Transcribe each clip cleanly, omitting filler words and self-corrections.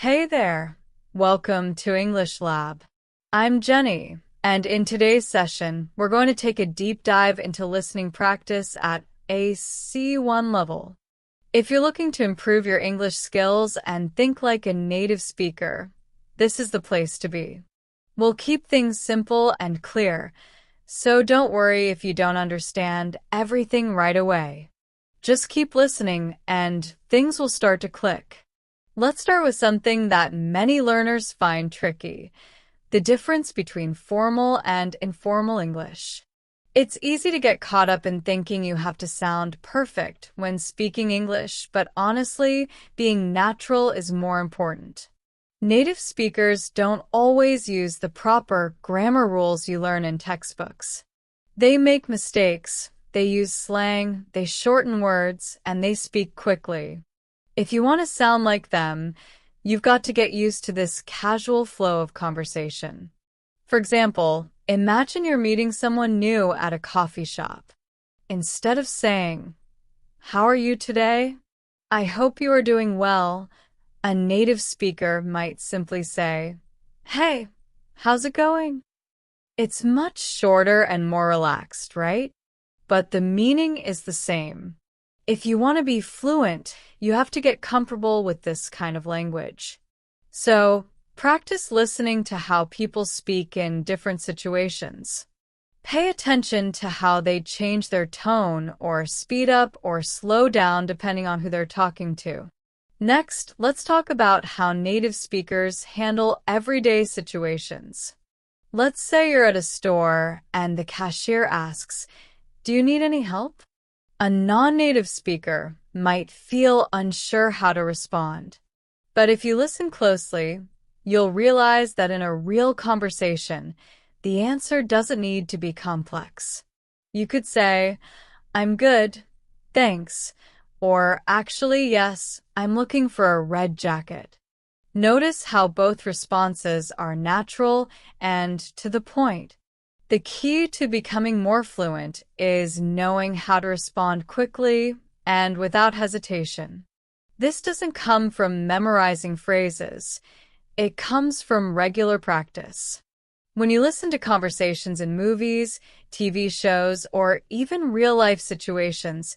Hey there! Welcome to English Lab. I'm Jenny, and in today's session, we're going to take a deep dive into listening practice at a C1 level. If you're looking to improve your English skills and think like a native speaker, this is the place to be. We'll keep things simple and clear, so don't worry if you don't understand everything right away. Just keep listening and things will start to click. Let's start with something that many learners find tricky: the difference between formal and informal English. It's easy to get caught up in thinking you have to sound perfect when speaking English, but honestly, being natural is more important. Native speakers don't always use the proper grammar rules you learn in textbooks. They make mistakes, they use slang, they shorten words, and they speak quickly. If you want to sound like them, you've got to get used to this casual flow of conversation. For example, imagine you're meeting someone new at a coffee shop. Instead of saying, "How are you today? I hope you are doing well," a native speaker might simply say, "Hey, how's it going?" It's much shorter and more relaxed, right? But the meaning is the same. If you want to be fluent, you have to get comfortable with this kind of language. So, practice listening to how people speak in different situations. Pay attention to how they change their tone or speed up or slow down depending on who they're talking to. Next, let's talk about how native speakers handle everyday situations. Let's say you're at a store and the cashier asks, "Do you need any help?" A non-native speaker might feel unsure how to respond. But if you listen closely, you'll realize that in a real conversation, the answer doesn't need to be complex. You could say, "I'm good, thanks," or "Actually, yes, I'm looking for a red jacket." Notice how both responses are natural and to the point. The key to becoming more fluent is knowing how to respond quickly and without hesitation. This doesn't come from memorizing phrases. It comes from regular practice. When you listen to conversations in movies, TV shows, or even real-life situations,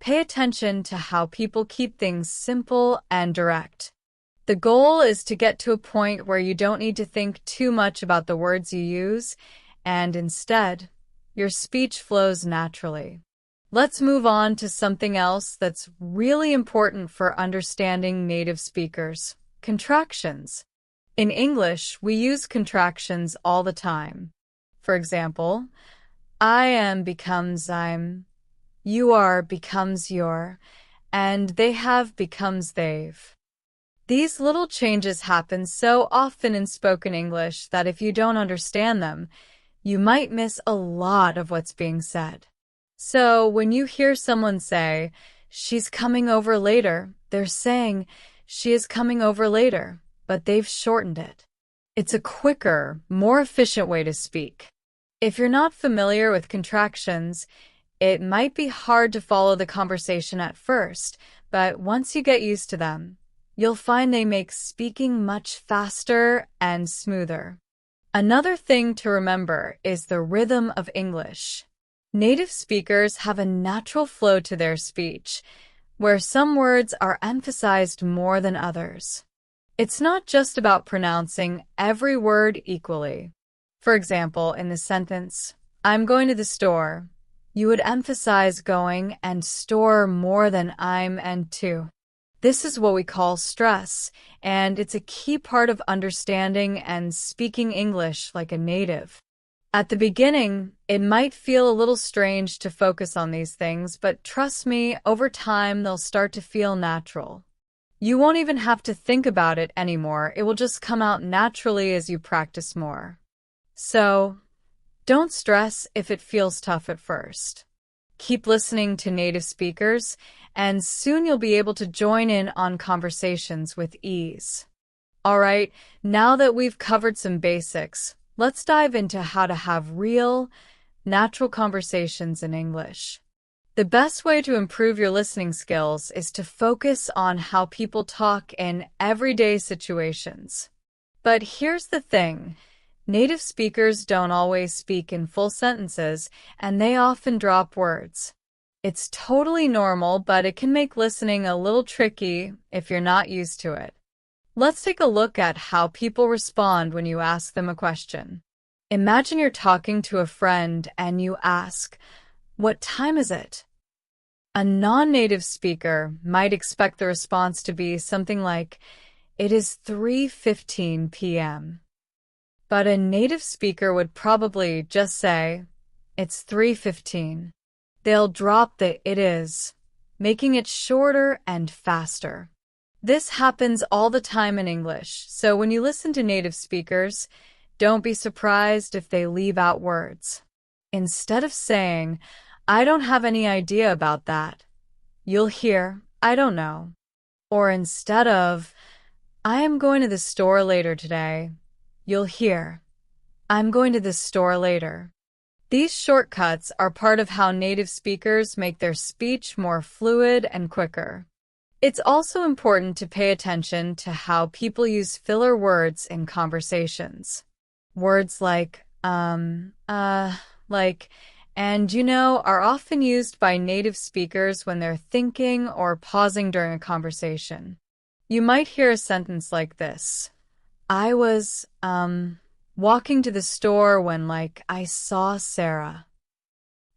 pay attention to how people keep things simple and direct. The goal is to get to a point where you don't need to think too much about the words you use, and instead, your speech flows naturally. Let's move on to something else that's really important for understanding native speakers: contractions. In English, we use contractions all the time. For example, I am becomes I'm, you are becomes you're, and they have becomes they've. These little changes happen so often in spoken English that if you don't understand them, you might miss a lot of what's being said. So when you hear someone say, "She's coming over later," they're saying, "She is coming over later," but they've shortened it. It's a quicker, more efficient way to speak. If you're not familiar with contractions, it might be hard to follow the conversation at first, but once you get used to them, you'll find they make speaking much faster and smoother. Another thing to remember is the rhythm of English. Native speakers have a natural flow to their speech, where some words are emphasized more than others. It's not just about pronouncing every word equally. For example, in the sentence, "I'm going to the store," you would emphasize going and store more than I'm and to. This is what we call stress, and it's a key part of understanding and speaking English like a native. At the beginning, it might feel a little strange to focus on these things, but trust me, over time they'll start to feel natural. You won't even have to think about it anymore. It will just come out naturally as you practice more. So, don't stress if it feels tough at first. Keep listening to native speakers, and soon you'll be able to join in on conversations with ease. All right, now that we've covered some basics, let's dive into how to have real, natural conversations in English. The best way to improve your listening skills is to focus on how people talk in everyday situations. But here's the thing. Native speakers don't always speak in full sentences, and they often drop words. It's totally normal, but it can make listening a little tricky if you're not used to it. Let's take a look at how people respond when you ask them a question. Imagine you're talking to a friend and you ask, "What time is it?" A non-native speaker might expect the response to be something like, "It is 3:15 p.m." But a native speaker would probably just say, "It's 3:15. They'll drop the "it is," making it shorter and faster. This happens all the time in English, so when you listen to native speakers, don't be surprised if they leave out words. Instead of saying, "I don't have any idea about that," you'll hear, "I don't know." Or instead of, "I am going to the store later today," you'll hear, "I'm going to the store later." These shortcuts are part of how native speakers make their speech more fluid and quicker. It's also important to pay attention to how people use filler words in conversations. Words like, like, and are often used by native speakers when they're thinking or pausing during a conversation. You might hear a sentence like this. "I was, walking to the store when, I saw Sarah."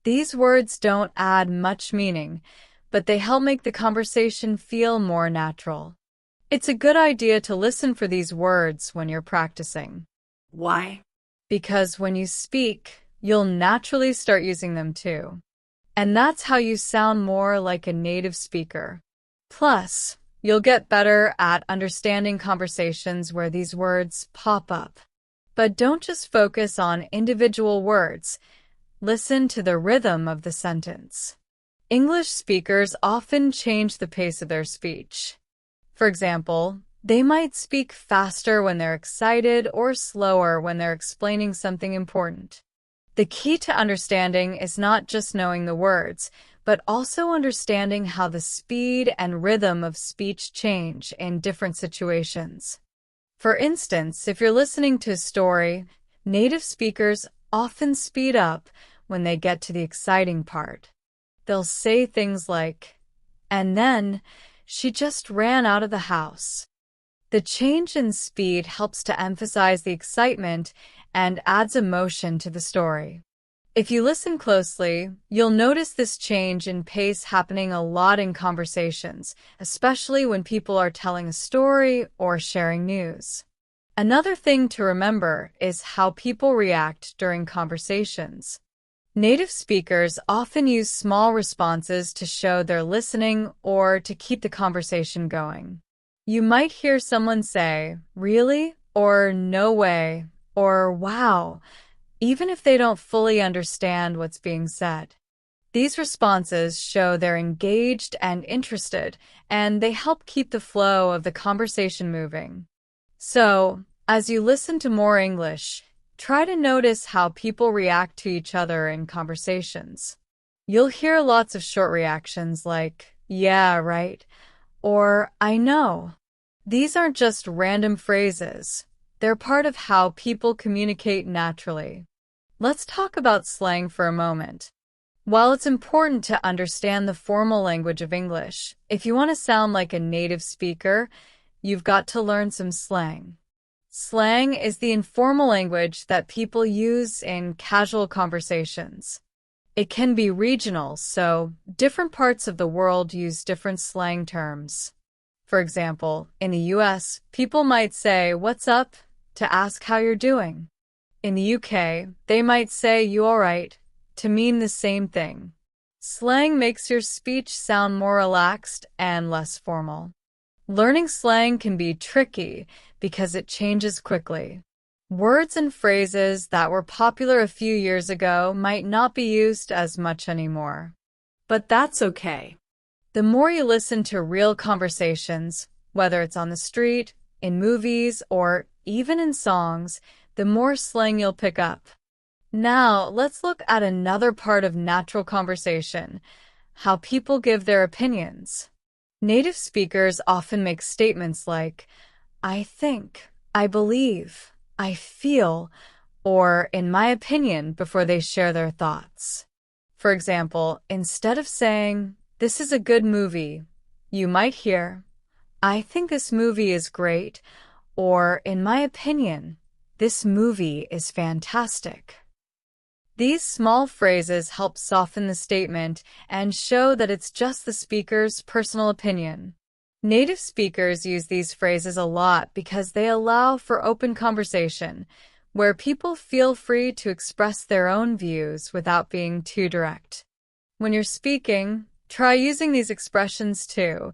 These words don't add much meaning, but they help make the conversation feel more natural. It's a good idea to listen for these words when you're practicing. Why? Because when you speak, you'll naturally start using them too. And that's how you sound more like a native speaker. Plus, you'll get better at understanding conversations where these words pop up. But don't just focus on individual words. Listen to the rhythm of the sentence. English speakers often change the pace of their speech. For example, they might speak faster when they're excited or slower when they're explaining something important. The key to understanding is not just knowing the words, but also understanding how the speed and rhythm of speech change in different situations. For instance, if you're listening to a story, native speakers often speed up when they get to the exciting part. They'll say things like, "And then she just ran out of the house." The change in speed helps to emphasize the excitement and adds emotion to the story. If you listen closely, you'll notice this change in pace happening a lot in conversations, especially when people are telling a story or sharing news. Another thing to remember is how people react during conversations. Native speakers often use small responses to show they're listening or to keep the conversation going. You might hear someone say, "Really?" or "No way," or "Wow," even if they don't fully understand what's being said. These responses show they're engaged and interested, and they help keep the flow of the conversation moving. So, as you listen to more English, try to notice how people react to each other in conversations. You'll hear lots of short reactions like, "Yeah, right," or "I know." These aren't just random phrases. They're part of how people communicate naturally. Let's talk about slang for a moment. While it's important to understand the formal language of English, if you want to sound like a native speaker, you've got to learn some slang. Slang is the informal language that people use in casual conversations. It can be regional, so different parts of the world use different slang terms. For example, in the US, people might say, "What's up?" to ask how you're doing. In the UK, they might say, "You alright?" to mean the same thing. Slang makes your speech sound more relaxed and less formal. Learning slang can be tricky because it changes quickly. Words and phrases that were popular a few years ago might not be used as much anymore. But that's okay. The more you listen to real conversations, whether it's on the street, in movies, or even in songs, the more slang you'll pick up. Now, let's look at another part of natural conversation, how people give their opinions. Native speakers often make statements like, I think, I believe, I feel, or in my opinion before they share their thoughts. For example, instead of saying, this is a good movie, you might hear, I think this movie is great, or in my opinion, this movie is fantastic. These small phrases help soften the statement and show that it's just the speaker's personal opinion. Native speakers use these phrases a lot because they allow for open conversation, where people feel free to express their own views without being too direct. When you're speaking, try using these expressions too.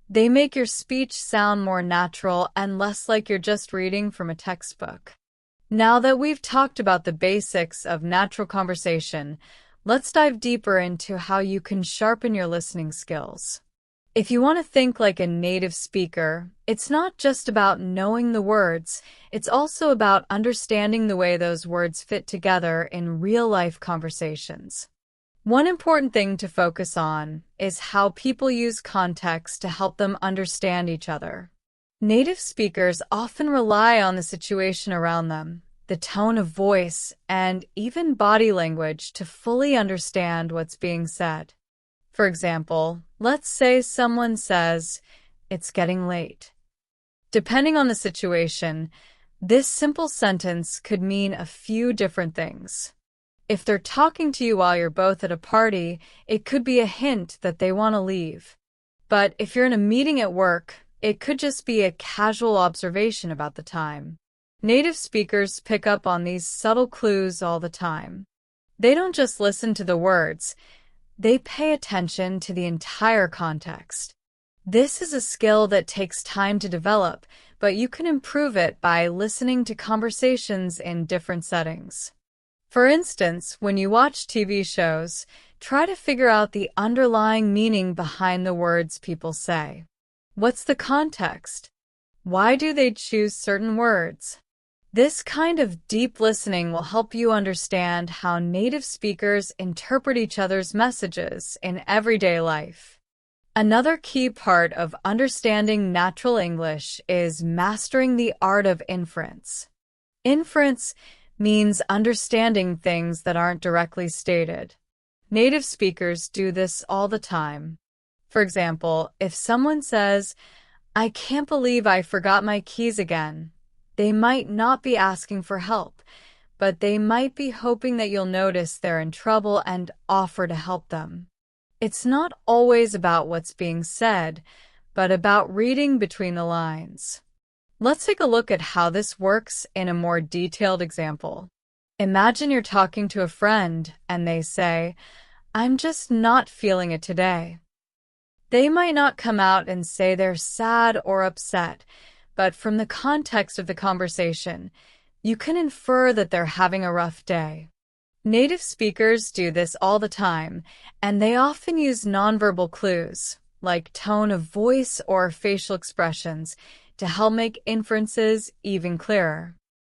They make your speech sound more natural and less like you're just reading from a textbook. Now that we've talked about the basics of natural conversation, let's dive deeper into how you can sharpen your listening skills. If you want to think like a native speaker, it's not just about knowing the words, it's also about understanding the way those words fit together in real-life conversations. One important thing to focus on is how people use context to help them understand each other. Native speakers often rely on the situation around them, the tone of voice, and even body language to fully understand what's being said. For example, let's say someone says, it's getting late. Depending on the situation, this simple sentence could mean a few different things. If they're talking to you while you're both at a party, it could be a hint that they want to leave. But if you're in a meeting at work, it could just be a casual observation about the time. Native speakers pick up on these subtle clues all the time. They don't just listen to the words, they pay attention to the entire context. This is a skill that takes time to develop, but you can improve it by listening to conversations in different settings. For instance, when you watch TV shows, try to figure out the underlying meaning behind the words people say. What's the context? Why do they choose certain words? This kind of deep listening will help you understand how native speakers interpret each other's messages in everyday life. Another key part of understanding natural English is mastering the art of inference. Inference means understanding things that aren't directly stated. Native speakers do this all the time. For example, if someone says, I can't believe I forgot my keys again, they might not be asking for help, but they might be hoping that you'll notice they're in trouble and offer to help them. It's not always about what's being said, but about reading between the lines. Let's take a look at how this works in a more detailed example. Imagine you're talking to a friend and they say, I'm just not feeling it today. They might not come out and say they're sad or upset, but from the context of the conversation, you can infer that they're having a rough day. Native speakers do this all the time, and they often use nonverbal clues, like tone of voice or facial expressions, to help make inferences even clearer.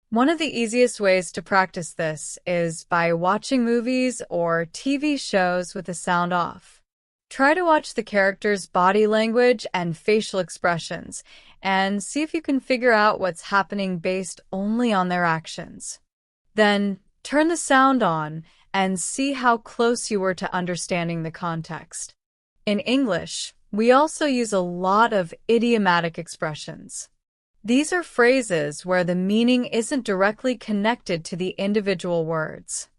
One of the easiest ways to practice this is by watching movies or TV shows with the sound off. Try to watch the characters' body language and facial expressions, and see if you can figure out what's happening based only on their actions. Then, turn the sound on and see how close you were to understanding the context. In English, we also use a lot of idiomatic expressions. These are phrases where the meaning isn't directly connected to the individual words.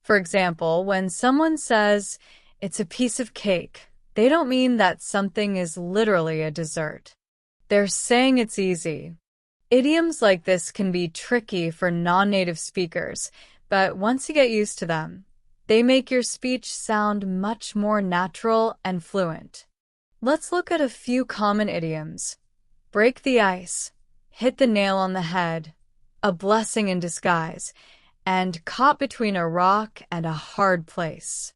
For example, when someone says, it's a piece of cake, they don't mean that something is literally a dessert. They're saying it's easy. Idioms like this can be tricky for non-native speakers, but once you get used to them, they make your speech sound much more natural and fluent. Let's look at a few common idioms. Break the ice, hit the nail on the head, a blessing in disguise, and caught between a rock and a hard place.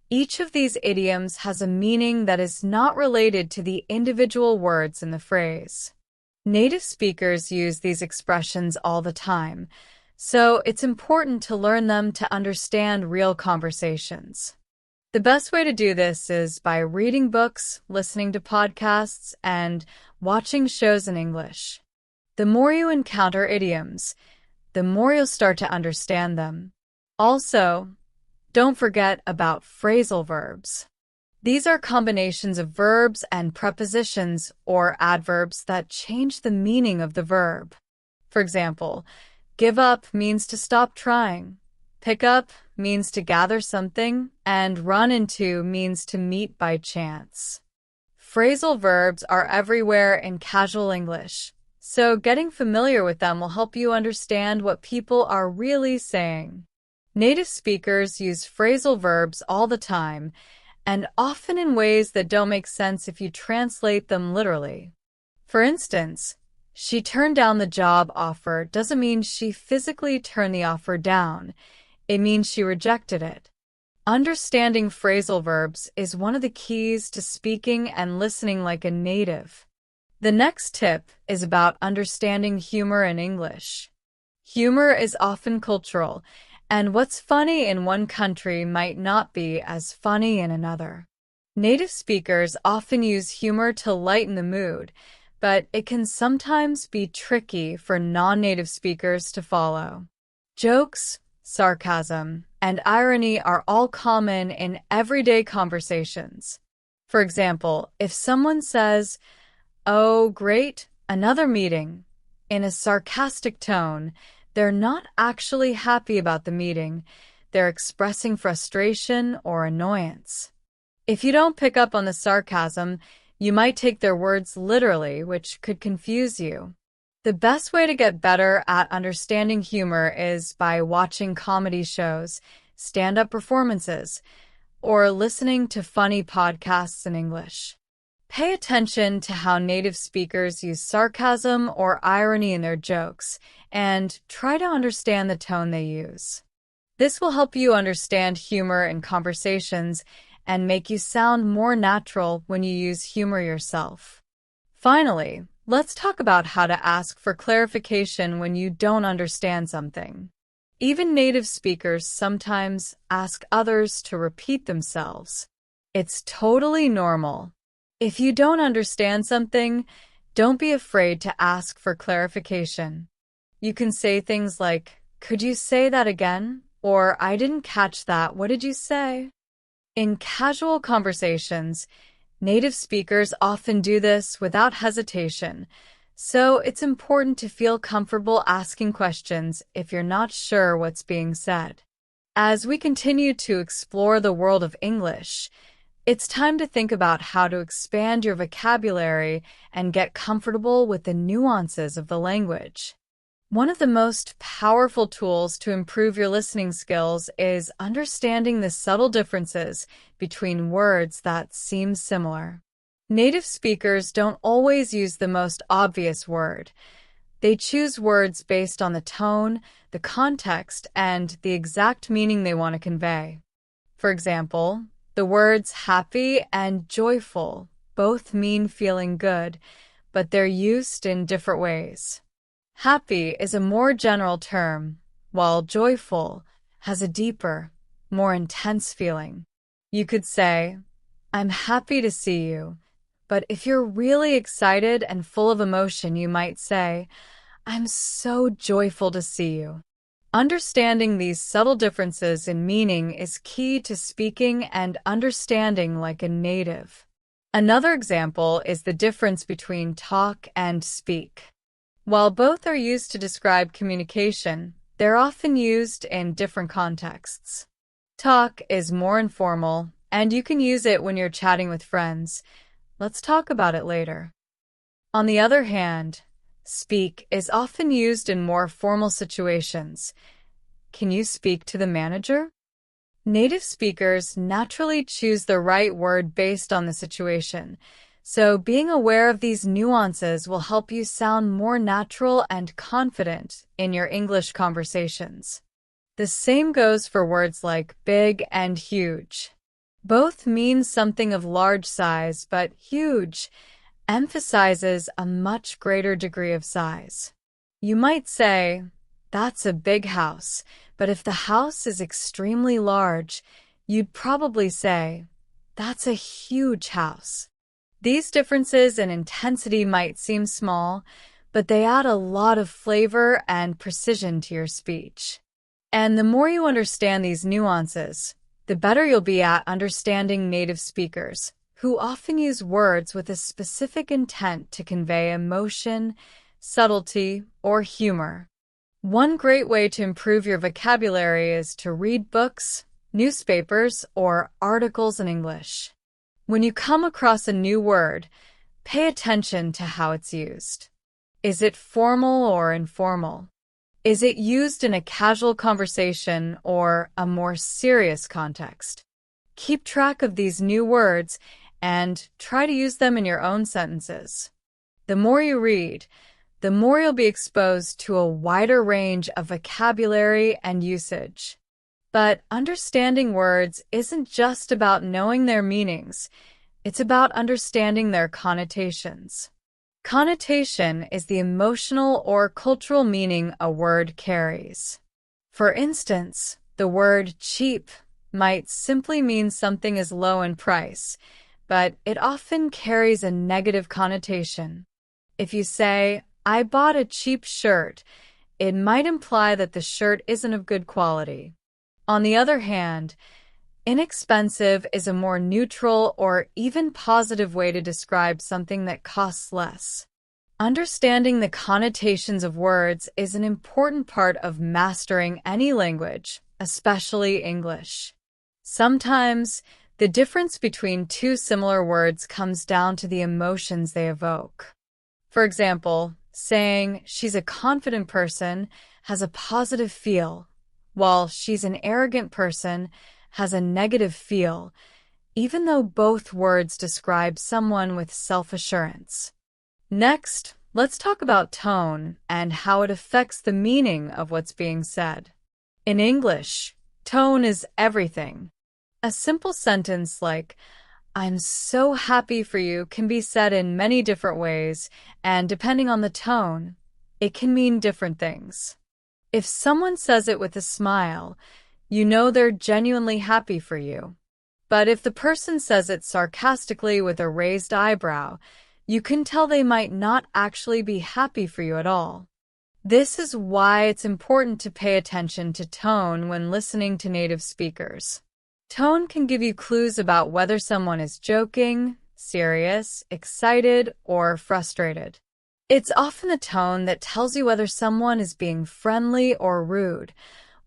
Each of these idioms has a meaning that is not related to the individual words in the phrase. Native speakers use these expressions all the time, so it's important to learn them to understand real conversations. The best way to do this is by reading books, listening to podcasts, and watching shows in English. The more you encounter idioms, the more you'll start to understand them. Also, don't forget about phrasal verbs. These are combinations of verbs and prepositions or adverbs that change the meaning of the verb. For example, give up means to stop trying. Pick up means to gather something, and run into means to meet by chance. Phrasal verbs are everywhere in casual English, so getting familiar with them will help you understand what people are really saying. Native speakers use phrasal verbs all the time, and often in ways that don't make sense if you translate them literally. For instance, she turned down the job offer doesn't mean she physically turned the offer down. It means she rejected it. Understanding phrasal verbs is one of the keys to speaking and listening like a native. The next tip is about understanding humor in English. Humor is often cultural, and what's funny in one country might not be as funny in another. Native speakers often use humor to lighten the mood, but it can sometimes be tricky for non-native speakers to follow. Jokes, sarcasm, and irony are all common in everyday conversations. For example, if someone says, "Oh, great, another meeting," in a sarcastic tone, they're not actually happy about the meeting. They're expressing frustration or annoyance. If you don't pick up on the sarcasm, you might take their words literally, which could confuse you. The best way to get better at understanding humor is by watching comedy shows, stand-up performances, or listening to funny podcasts in English. Pay attention to how native speakers use sarcasm or irony in their jokes, and try to understand the tone they use. This will help you understand humor in conversations and make you sound more natural when you use humor yourself. Finally, let's talk about how to ask for clarification when you don't understand something. Even native speakers sometimes ask others to repeat themselves. It's totally normal. If you don't understand something, don't be afraid to ask for clarification. You can say things like, "Could you say that again?" Or, "I didn't catch that. What did you say?" In casual conversations, native speakers often do this without hesitation, so it's important to feel comfortable asking questions if you're not sure what's being said. As we continue to explore the world of English, it's time to think about how to expand your vocabulary and get comfortable with the nuances of the language. One of the most powerful tools to improve your listening skills is understanding the subtle differences between words that seem similar. Native speakers don't always use the most obvious word. They choose words based on the tone, the context, and the exact meaning they want to convey. For example, the words happy and joyful both mean feeling good, but they're used in different ways. Happy is a more general term, while joyful has a deeper, more intense feeling. You could say, "I'm happy to see you," but if you're really excited and full of emotion, you might say, "I'm so joyful to see you." Understanding these subtle differences in meaning is key to speaking and understanding like a native. Another example is the difference between talk and speak. While both are used to describe communication, they're often used in different contexts. Talk is more informal, and you can use it when you're chatting with friends. Let's talk about it later. On the other hand, speak is often used in more formal situations. Can you speak to the manager? Native speakers naturally choose the right word based on the situation. So being aware of these nuances will help you sound more natural and confident in your English conversations. The same goes for words like big and huge. Both mean something of large size, but huge emphasizes a much greater degree of size. You might say, "That's a big house," but if the house is extremely large, you'd probably say, "That's a huge house." These differences in intensity might seem small, but they add a lot of flavor and precision to your speech. And the more you understand these nuances, the better you'll be at understanding native speakers, who often use words with a specific intent to convey emotion, subtlety, or humor. One great way to improve your vocabulary is to read books, newspapers, or articles in English. When you come across a new word, pay attention to how it's used. Is it formal or informal? Is it used in a casual conversation or a more serious context? Keep track of these new words and try to use them in your own sentences. The more you read, the more you'll be exposed to a wider range of vocabulary and usage. But understanding words isn't just about knowing their meanings, it's about understanding their connotations. Connotation is the emotional or cultural meaning a word carries. For instance, the word cheap might simply mean something is low in price, but it often carries a negative connotation. If you say, "I bought a cheap shirt," it might imply that the shirt isn't of good quality. On the other hand, inexpensive is a more neutral or even positive way to describe something that costs less. Understanding the connotations of words is an important part of mastering any language, especially English. Sometimes, the difference between two similar words comes down to the emotions they evoke. For example, saying "she's a confident person" has a positive feel, while "she's an arrogant person" has a negative feel, even though both words describe someone with self-assurance. Next, let's talk about tone and how it affects the meaning of what's being said. In English, tone is everything. A simple sentence like, "I'm so happy for you" can be said in many different ways, and depending on the tone, it can mean different things. If someone says it with a smile, you know they're genuinely happy for you. But if the person says it sarcastically with a raised eyebrow, you can tell they might not actually be happy for you at all. This is why it's important to pay attention to tone when listening to native speakers. Tone can give you clues about whether someone is joking, serious, excited, or frustrated. It's often the tone that tells you whether someone is being friendly or rude,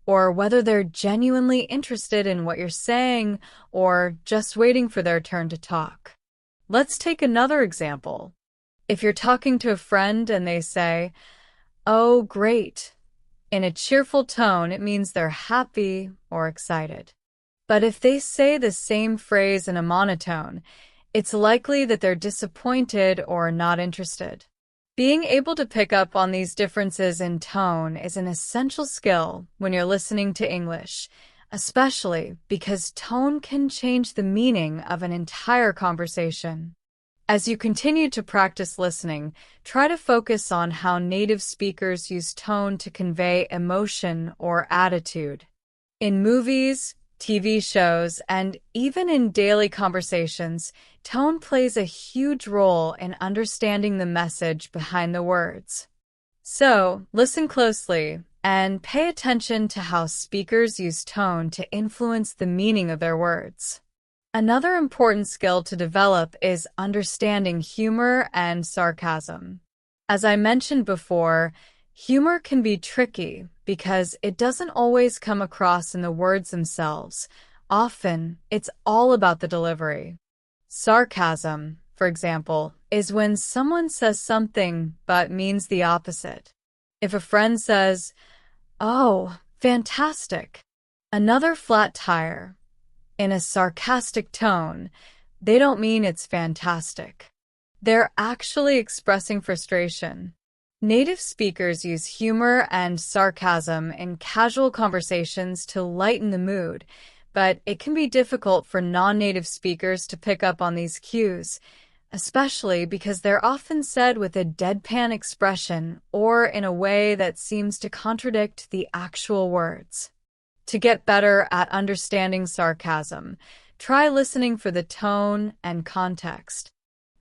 or whether they're genuinely interested in what you're saying or just waiting for their turn to talk. Let's take another example. If you're talking to a friend and they say, "Oh, great," in a cheerful tone, it means they're happy or excited. But if they say the same phrase in a monotone, it's likely that they're disappointed or not interested. Being able to pick up on these differences in tone is an essential skill when you're listening to English, especially because tone can change the meaning of an entire conversation. As you continue to practice listening, try to focus on how native speakers use tone to convey emotion or attitude. In movies, TV shows, and even in daily conversations, tone plays a huge role in understanding the message behind the words. So, listen closely and pay attention to how speakers use tone to influence the meaning of their words. Another important skill to develop is understanding humor and sarcasm. As I mentioned before, humor can be tricky because it doesn't always come across in the words themselves. Often, it's all about the delivery. Sarcasm, for example, is when someone says something but means the opposite. If a friend says, "Oh, fantastic," another flat tire, in a sarcastic tone, they don't mean it's fantastic. They're actually expressing frustration. Native speakers use humor and sarcasm in casual conversations to lighten the mood, but it can be difficult for non-native speakers to pick up on these cues, especially because they're often said with a deadpan expression or in a way that seems to contradict the actual words. To get better at understanding sarcasm, try listening for the tone and context.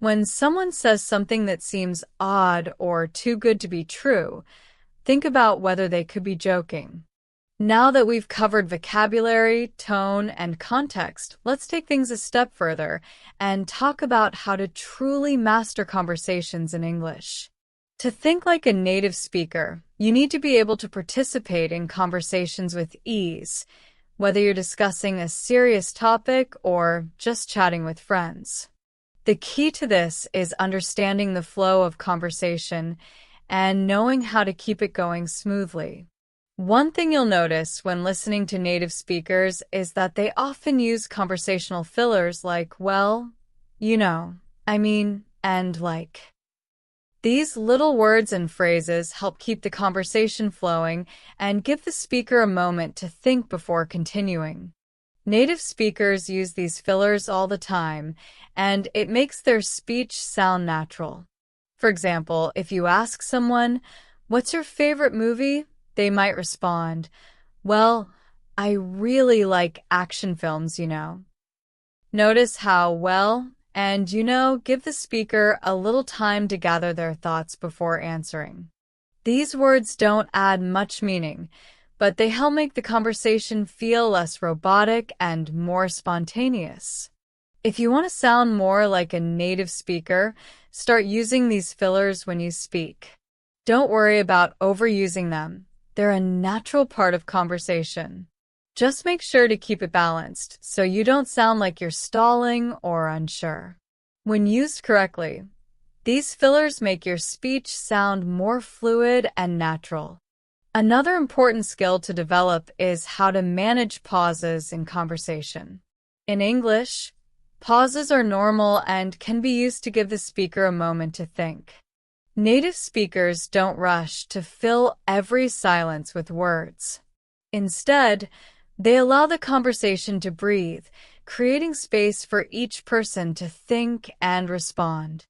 When someone says something that seems odd or too good to be true, think about whether they could be joking. Now that we've covered vocabulary, tone, and context, let's take things a step further and talk about how to truly master conversations in English. To think like a native speaker, you need to be able to participate in conversations with ease, whether you're discussing a serious topic or just chatting with friends. The key to this is understanding the flow of conversation and knowing how to keep it going smoothly. One thing you'll notice when listening to native speakers is that they often use conversational fillers like, well, you know, I mean, and like. These little words and phrases help keep the conversation flowing and give the speaker a moment to think before continuing. Native speakers use these fillers all the time, and it makes their speech sound natural. For example, if you ask someone, "What's your favorite movie?" they might respond, "Well, I really like action films, you know." Notice how "well" and give the speaker a little time to gather their thoughts before answering. These words don't add much meaning, but they help make the conversation feel less robotic and more spontaneous. If you want to sound more like a native speaker, start using these fillers when you speak. Don't worry about overusing them. They're a natural part of conversation. Just make sure to keep it balanced so you don't sound like you're stalling or unsure. When used correctly, these fillers make your speech sound more fluid and natural. Another important skill to develop is how to manage pauses in conversation. In English, pauses are normal and can be used to give the speaker a moment to think. Native speakers don't rush to fill every silence with words. Instead, they allow the conversation to breathe, creating space for each person to think and respond.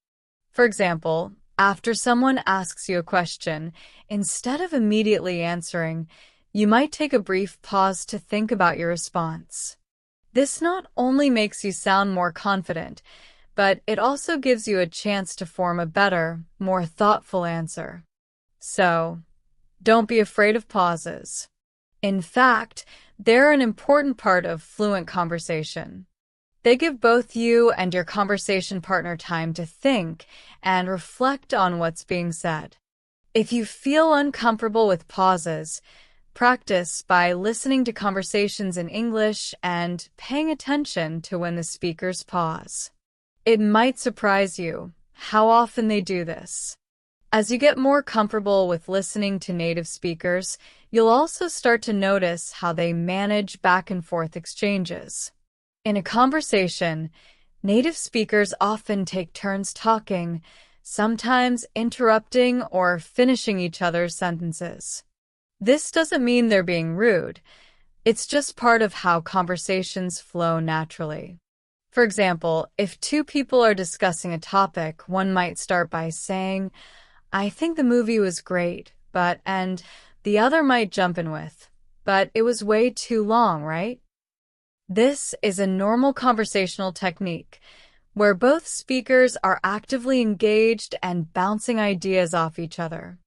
For example, after someone asks you a question, instead of immediately answering, you might take a brief pause to think about your response. This not only makes you sound more confident, but it also gives you a chance to form a better, more thoughtful answer. So, don't be afraid of pauses. In fact, they're an important part of fluent conversation. They give both you and your conversation partner time to think and reflect on what's being said. If you feel uncomfortable with pauses, practice by listening to conversations in English and paying attention to when the speakers pause. It might surprise you how often they do this. As you get more comfortable with listening to native speakers, you'll also start to notice how they manage back and forth exchanges. In a conversation, native speakers often take turns talking, sometimes interrupting or finishing each other's sentences. This doesn't mean they're being rude. It's just part of how conversations flow naturally. For example, if two people are discussing a topic, one might start by saying, "I think the movie was great, and the other might jump in with, "But it was way too long, right?" This is a normal conversational technique where both speakers are actively engaged and bouncing ideas off each other.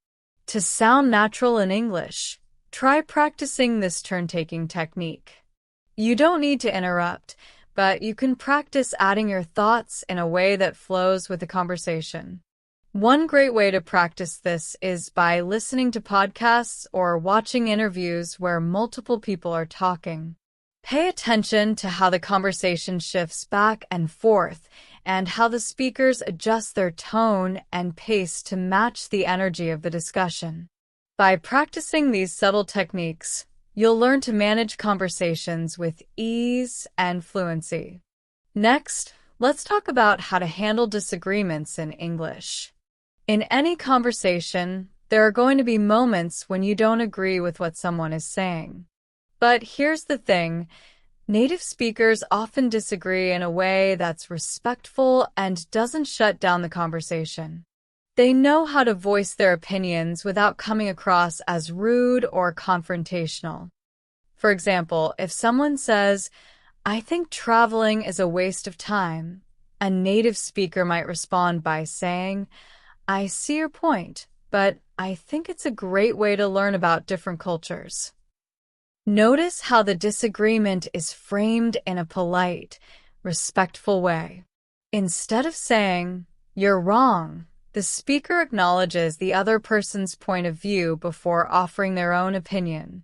To sound natural in English, try practicing this turn-taking technique. You don't need to interrupt, but you can practice adding your thoughts in a way that flows with the conversation. One great way to practice this is by listening to podcasts or watching interviews where multiple people are talking. Pay attention to how the conversation shifts back and forth and how the speakers adjust their tone and pace to match the energy of the discussion. By practicing these subtle techniques, you'll learn to manage conversations with ease and fluency. Next, let's talk about how to handle disagreements in English. In any conversation, there are going to be moments when you don't agree with what someone is saying. But here's the thing, native speakers often disagree in a way that's respectful and doesn't shut down the conversation. They know how to voice their opinions without coming across as rude or confrontational. For example, if someone says, "I think traveling is a waste of time," a native speaker might respond by saying, "I see your point, but I think it's a great way to learn about different cultures." Notice how the disagreement is framed in a polite, respectful way. Instead of saying, "You're wrong," the speaker acknowledges the other person's point of view before offering their own opinion.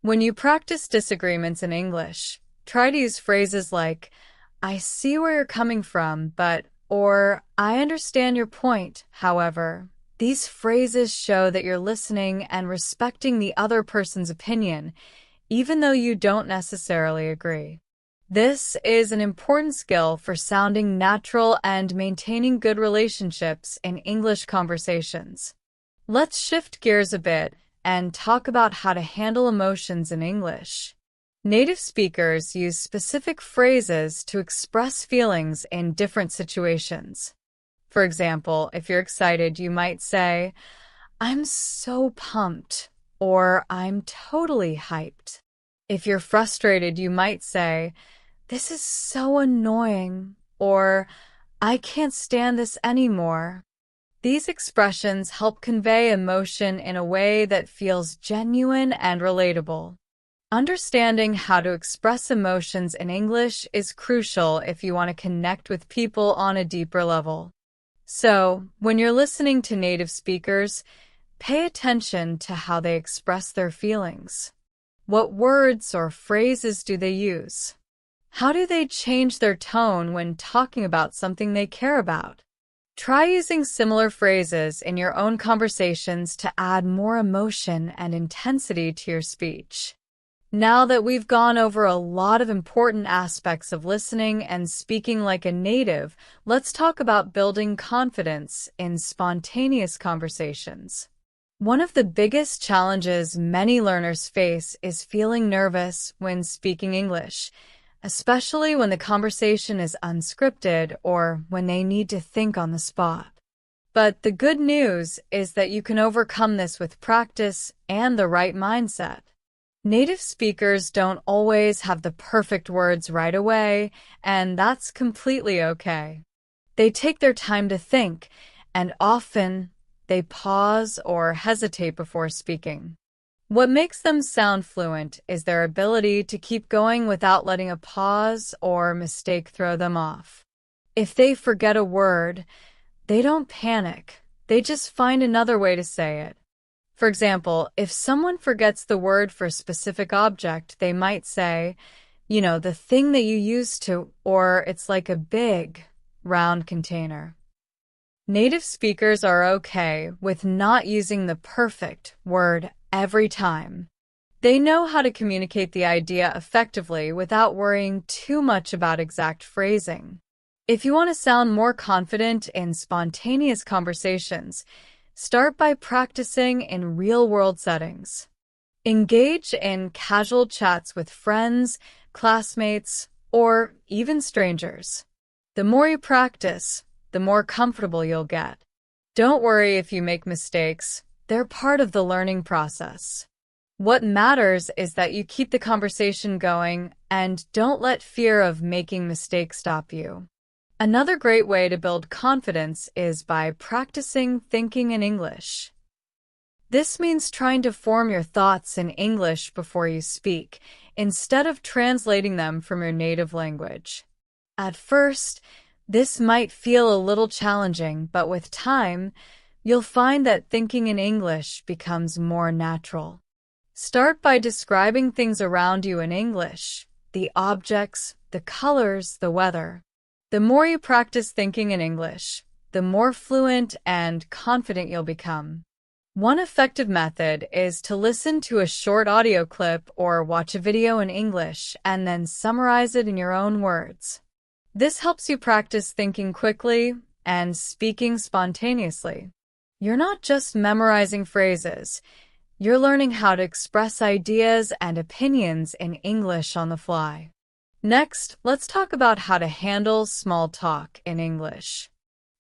When you practice disagreements in English, try to use phrases like, "I see where you're coming from, but," or "I understand your point, however." These phrases show that you're listening and respecting the other person's opinion, even though you don't necessarily agree. This is an important skill for sounding natural and maintaining good relationships in English conversations. Let's shift gears a bit and talk about how to handle emotions in English. Native speakers use specific phrases to express feelings in different situations. For example, if you're excited, you might say, "I'm so pumped," or "I'm totally hyped." If you're frustrated, you might say, "This is so annoying," or "I can't stand this anymore." These expressions help convey emotion in a way that feels genuine and relatable. Understanding how to express emotions in English is crucial if you want to connect with people on a deeper level. So, when you're listening to native speakers, pay attention to how they express their feelings. What words or phrases do they use? How do they change their tone when talking about something they care about? Try using similar phrases in your own conversations to add more emotion and intensity to your speech. Now that we've gone over a lot of important aspects of listening and speaking like a native, let's talk about building confidence in spontaneous conversations. One of the biggest challenges many learners face is feeling nervous when speaking English, especially when the conversation is unscripted or when they need to think on the spot. But the good news is that you can overcome this with practice and the right mindset. Native speakers don't always have the perfect words right away, and that's completely okay. They take their time to think, and often they pause or hesitate before speaking. What makes them sound fluent is their ability to keep going without letting a pause or mistake throw them off. If they forget a word, they don't panic. They just find another way to say it. For example, if someone forgets the word for a specific object, they might say, "The thing that you used to," or "it's like a big, round container." Native speakers are okay with not using the perfect word every time. They know how to communicate the idea effectively without worrying too much about exact phrasing. If you want to sound more confident in spontaneous conversations, start by practicing in real-world settings. Engage in casual chats with friends, classmates, or even strangers. The more you practice, the more comfortable you'll get. Don't worry if you make mistakes. They're part of the learning process. What matters is that you keep the conversation going and don't let fear of making mistakes stop you. Another great way to build confidence is by practicing thinking in English. This means trying to form your thoughts in English before you speak, instead of translating them from your native language. At first, this might feel a little challenging, but with time, you'll find that thinking in English becomes more natural. Start by describing things around you in English, the objects, the colors, the weather. The more you practice thinking in English, the more fluent and confident you'll become. One effective method is to listen to a short audio clip or watch a video in English and then summarize it in your own words. This helps you practice thinking quickly and speaking spontaneously. You're not just memorizing phrases, you're learning how to express ideas and opinions in English on the fly. Next, let's talk about how to handle small talk in English.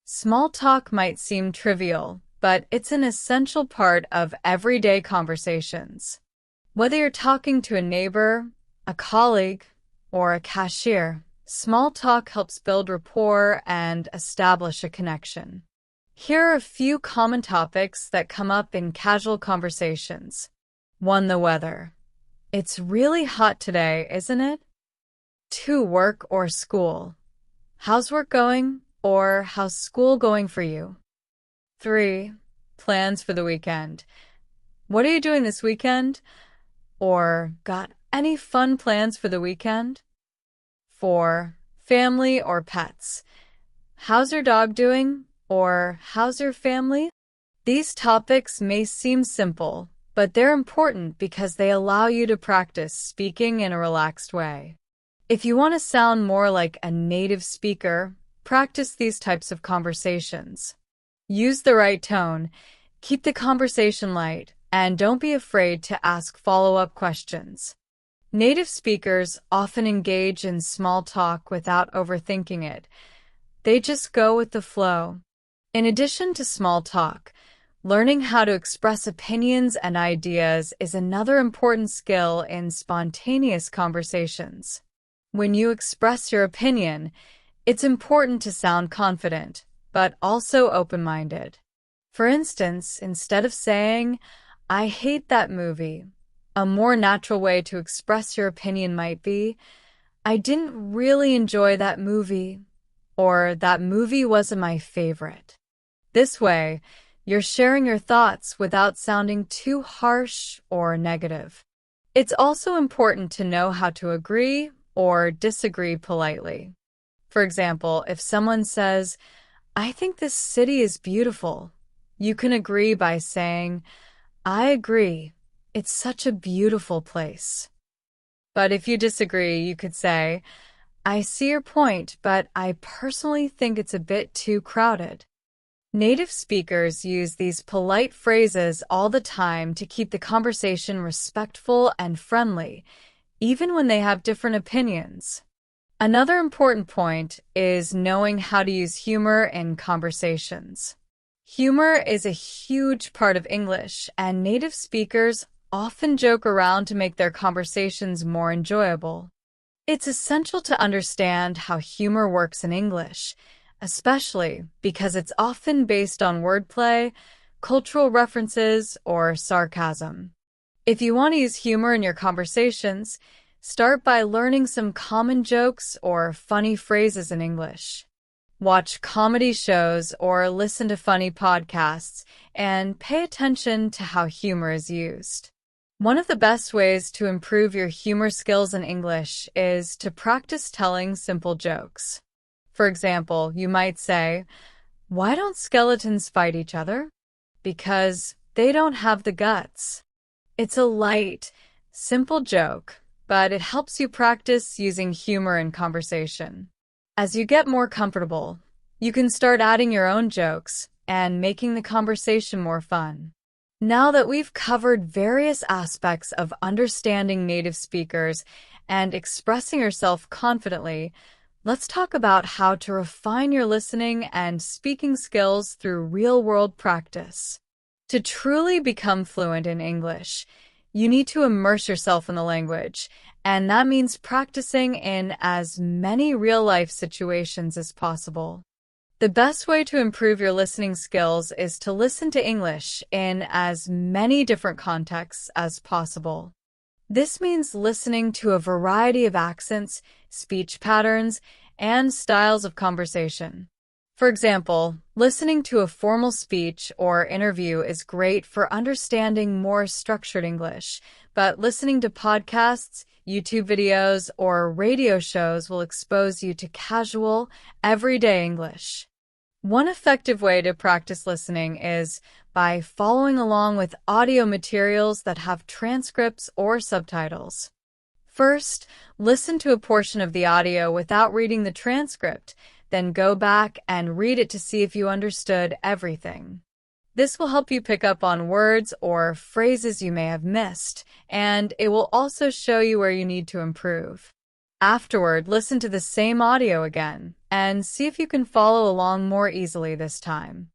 Small talk might seem trivial, but it's an essential part of everyday conversations. Whether you're talking to a neighbor, a colleague, or a cashier, small talk helps build rapport and establish a connection. Here are a few common topics that come up in casual conversations. 1. The weather. It's really hot today, isn't it? 2. Work or school. How's work going, or how's school going for you? 3. Plans for the weekend. What are you doing this weekend? Or got any fun plans for the weekend? 4. Family or pets. How's your dog doing? Or how's your family? These topics may seem simple, but they're important because they allow you to practice speaking in a relaxed way. If you want to sound more like a native speaker, practice these types of conversations. Use the right tone, keep the conversation light, and don't be afraid to ask follow-up questions. Native speakers often engage in small talk without overthinking it. They just go with the flow. In addition to small talk, learning how to express opinions and ideas is another important skill in spontaneous conversations. When you express your opinion, it's important to sound confident, but also open-minded. For instance, instead of saying, "I hate that movie," a more natural way to express your opinion might be, "I didn't really enjoy that movie," or "that movie wasn't my favorite." This way, you're sharing your thoughts without sounding too harsh or negative. It's also important to know how to agree or disagree politely. For example, if someone says, "I think this city is beautiful," you can agree by saying, "I agree. It's such a beautiful place." But if you disagree, you could say, "I see your point, but I personally think it's a bit too crowded." Native speakers use these polite phrases all the time to keep the conversation respectful and friendly, even when they have different opinions. Another important point is knowing how to use humor in conversations. Humor is a huge part of English, and native speakers often joke around to make their conversations more enjoyable. It's essential to understand how humor works in English, especially because it's often based on wordplay, cultural references, or sarcasm. If you want to use humor in your conversations, start by learning some common jokes or funny phrases in English. Watch comedy shows or listen to funny podcasts, and pay attention to how humor is used. One of the best ways to improve your humor skills in English is to practice telling simple jokes. For example, you might say, "Why don't skeletons fight each other?" Because they don't have the guts. It's a light, simple joke, but it helps you practice using humor in conversation. As you get more comfortable, you can start adding your own jokes and making the conversation more fun. Now that we've covered various aspects of understanding native speakers and expressing yourself confidently, let's talk about how to refine your listening and speaking skills through real-world practice. To truly become fluent in English, you need to immerse yourself in the language, and that means practicing in as many real-life situations as possible. The best way to improve your listening skills is to listen to English in as many different contexts as possible. This means listening to a variety of accents, speech patterns, and styles of conversation. For example, listening to a formal speech or interview is great for understanding more structured English, but listening to podcasts, YouTube videos, or radio shows will expose you to casual, everyday English. One effective way to practice listening is by following along with audio materials that have transcripts or subtitles. First, listen to a portion of the audio without reading the transcript, then go back and read it to see if you understood everything. This will help you pick up on words or phrases you may have missed, and it will also show you where you need to improve. Afterward, listen to the same audio again and see if you can follow along more easily this time.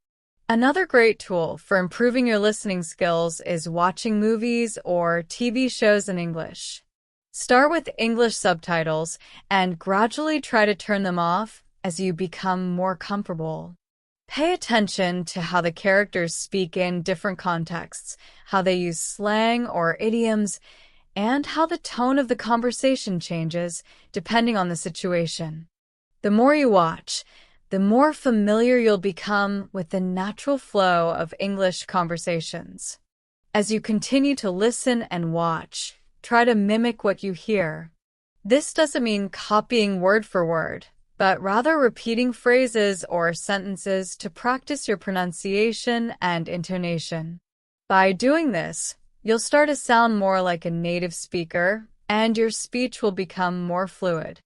Another great tool for improving your listening skills is watching movies or TV shows in English. Start with English subtitles and gradually try to turn them off as you become more comfortable. Pay attention to how the characters speak in different contexts, how they use slang or idioms, and how the tone of the conversation changes depending on the situation. The more you watch, the more familiar you'll become with the natural flow of English conversations. As you continue to listen and watch, try to mimic what you hear. This doesn't mean copying word for word, but rather repeating phrases or sentences to practice your pronunciation and intonation. By doing this, you'll start to sound more like a native speaker, and your speech will become more fluid.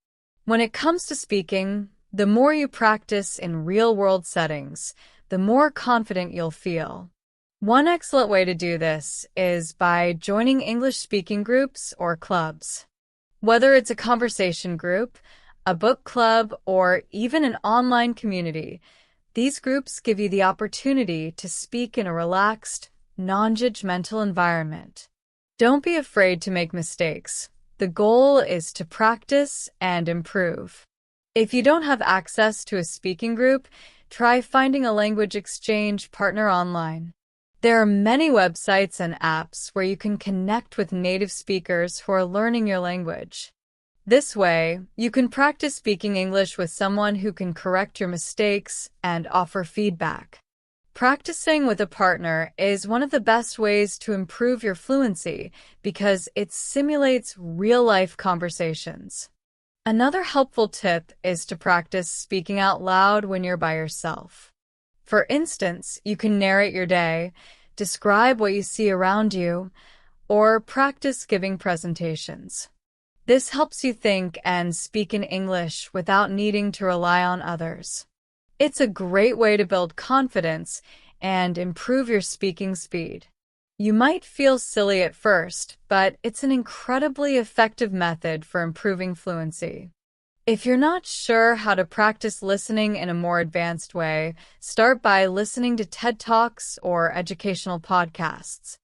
When it comes to speaking, the more you practice in real-world settings, the more confident you'll feel. One excellent way to do this is by joining English-speaking groups or clubs. Whether it's a conversation group, a book club, or even an online community, these groups give you the opportunity to speak in a relaxed, non-judgmental environment. Don't be afraid to make mistakes. The goal is to practice and improve. If you don't have access to a speaking group, try finding a language exchange partner online. There are many websites and apps where you can connect with native speakers who are learning your language. This way, you can practice speaking English with someone who can correct your mistakes and offer feedback. Practicing with a partner is one of the best ways to improve your fluency because it simulates real-life conversations. Another helpful tip is to practice speaking out loud when you're by yourself. For instance, you can narrate your day, describe what you see around you, or practice giving presentations. This helps you think and speak in English without needing to rely on others. It's a great way to build confidence and improve your speaking speed. You might feel silly at first, but it's an incredibly effective method for improving fluency. If you're not sure how to practice listening in a more advanced way, start by listening to TED Talks or educational podcasts.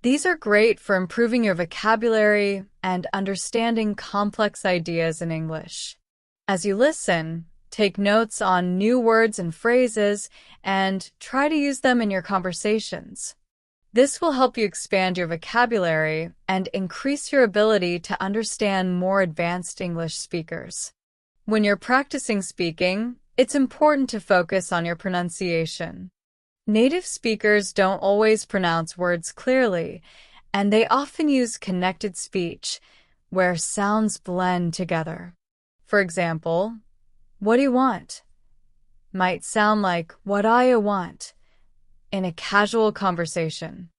These are great for improving your vocabulary and understanding complex ideas in English. As you listen, take notes on new words and phrases and try to use them in your conversations. This will help you expand your vocabulary and increase your ability to understand more advanced English speakers. When you're practicing speaking, it's important to focus on your pronunciation. Native speakers don't always pronounce words clearly, and they often use connected speech, where sounds blend together. For example, "What do you want?" might sound like "what I want" in a casual conversation.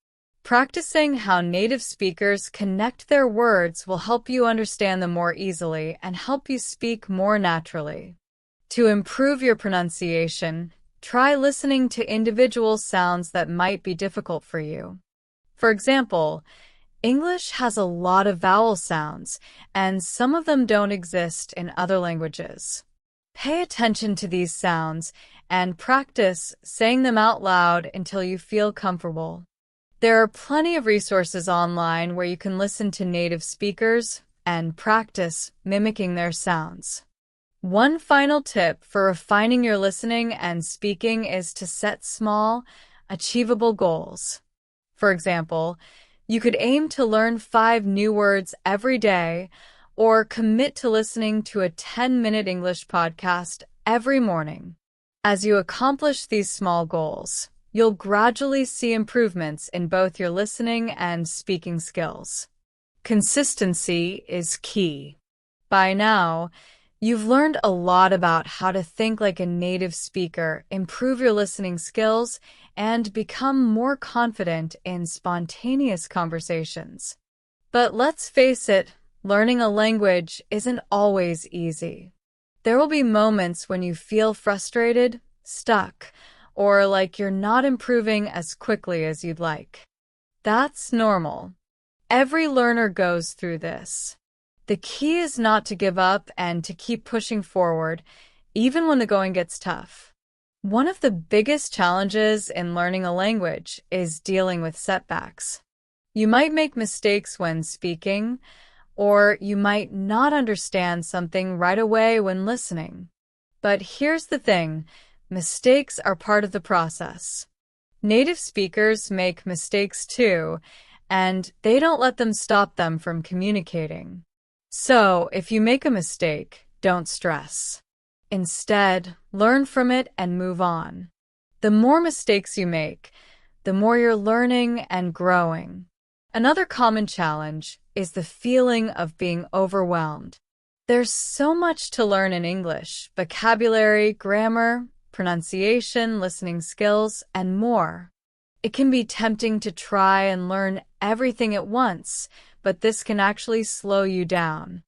Practicing how native speakers connect their words will help you understand them more easily and help you speak more naturally. To improve your pronunciation, try listening to individual sounds that might be difficult for you. For example, English has a lot of vowel sounds, and some of them don't exist in other languages. Pay attention to these sounds and practice saying them out loud until you feel comfortable. There are plenty of resources online where you can listen to native speakers and practice mimicking their sounds. One final tip for refining your listening and speaking is to set small, achievable goals. For example, you could aim to learn 5 new words every day, or commit to listening to a 10-minute English podcast every morning. As you accomplish these small goals, you'll gradually see improvements in both your listening and speaking skills. Consistency is key. By now, you've learned a lot about how to think like a native speaker, improve your listening skills, and become more confident in spontaneous conversations. But let's face it, learning a language isn't always easy. There will be moments when you feel frustrated, stuck, or like you're not improving as quickly as you'd like. That's normal. Every learner goes through this. The key is not to give up and to keep pushing forward, even when the going gets tough. One of the biggest challenges in learning a language is dealing with setbacks. You might make mistakes when speaking, or you might not understand something right away when listening. But here's the thing, mistakes are part of the process. Native speakers make mistakes too, and they don't let them stop them from communicating. So, if you make a mistake, don't stress. Instead, learn from it and move on. The more mistakes you make, the more you're learning and growing. Another common challenge is the feeling of being overwhelmed. There's so much to learn in English: vocabulary, grammar, pronunciation, listening skills, and more. It can be tempting to try and learn everything at once, but this can actually slow you down.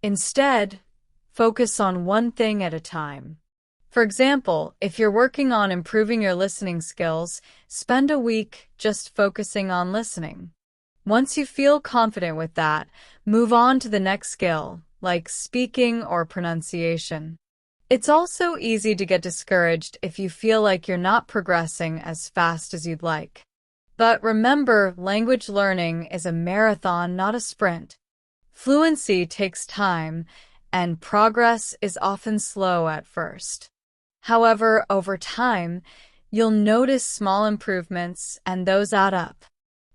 Instead, focus on one thing at a time. For example, if you're working on improving your listening skills, spend a week just focusing on listening. Once you feel confident with that, move on to the next skill, like speaking or pronunciation. It's also easy to get discouraged if you feel like you're not progressing as fast as you'd like. But remember, language learning is a marathon, not a sprint. Fluency takes time, and progress is often slow at first. However, over time, you'll notice small improvements, and those add up.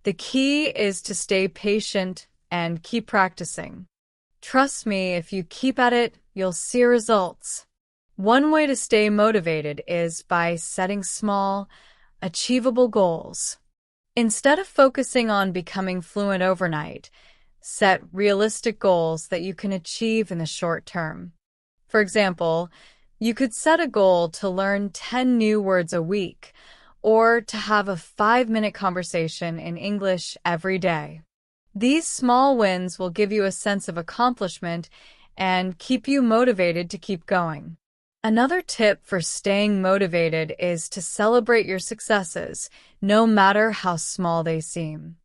The key is to stay patient and keep practicing. Trust me, if you keep at it, you'll see results. One way to stay motivated is by setting small, achievable goals. Instead of focusing on becoming fluent overnight, set realistic goals that you can achieve in the short term. For example, you could set a goal to learn 10 new words a week, or to have a 5-minute conversation in English every day. These small wins will give you a sense of accomplishment and keep you motivated to keep going. Another tip for staying motivated is to celebrate your successes, no matter how small they seem.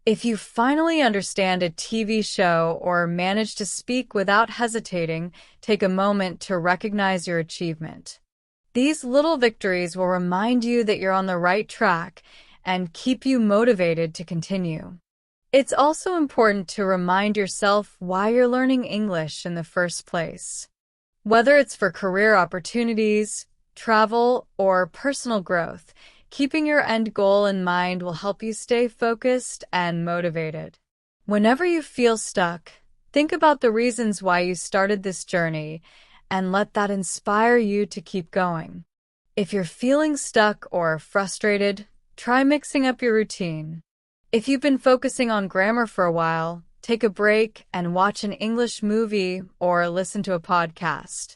If you finally understand a TV show or manage to speak without hesitating, take a moment to recognize your achievement. These little victories will remind you that you're on the right track and keep you motivated to continue. It's also important to remind yourself why you're learning English in the first place. Whether it's for career opportunities, travel, or personal growth, keeping your end goal in mind will help you stay focused and motivated. Whenever you feel stuck, think about the reasons why you started this journey and let that inspire you to keep going. If you're feeling stuck or frustrated, try mixing up your routine. If you've been focusing on grammar for a while, take a break and watch an English movie or listen to a podcast.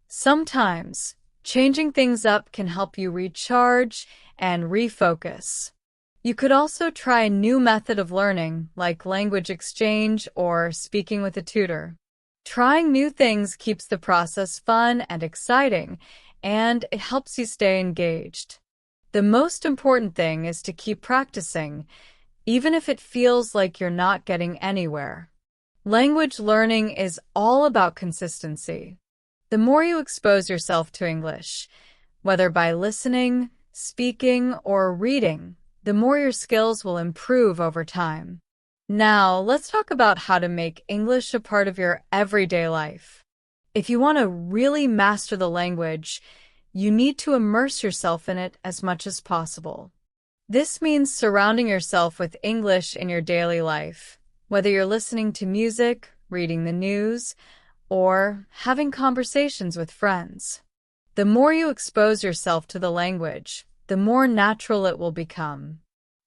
Sometimes, changing things up can help you recharge and refocus. You could also try a new method of learning, like language exchange or speaking with a tutor. Trying new things keeps the process fun and exciting, and it helps you stay engaged. The most important thing is to keep practicing, even if it feels like you're not getting anywhere. Language learning is all about consistency. The more you expose yourself to English, whether by listening, speaking, or reading, the more your skills will improve over time. Now, let's talk about how to make English a part of your everyday life. If you want to really master the language, you need to immerse yourself in it as much as possible. This means surrounding yourself with English in your daily life, whether you're listening to music, reading the news, or having conversations with friends. The more you expose yourself to the language, the more natural it will become.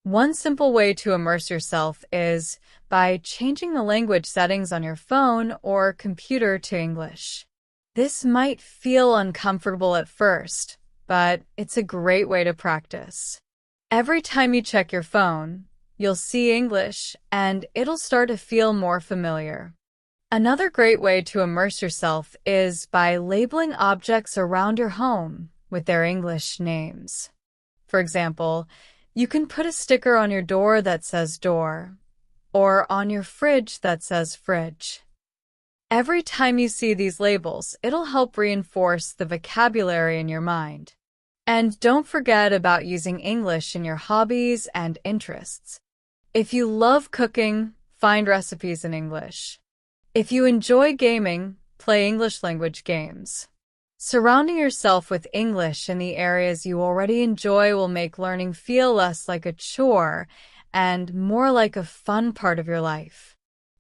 One simple way to immerse yourself is by changing the language settings on your phone or computer to English. This might feel uncomfortable at first, but it's a great way to practice. Every time you check your phone, you'll see English, and it'll start to feel more familiar. Another great way to immerse yourself is by labeling objects around your home with their English names. For example, you can put a sticker on your door that says door, or on your fridge that says fridge. Every time you see these labels, it'll help reinforce the vocabulary in your mind. And don't forget about using English in your hobbies and interests. If you love cooking, find recipes in English. If you enjoy gaming, play English language games. Surrounding yourself with English in the areas you already enjoy will make learning feel less like a chore and more like a fun part of your life.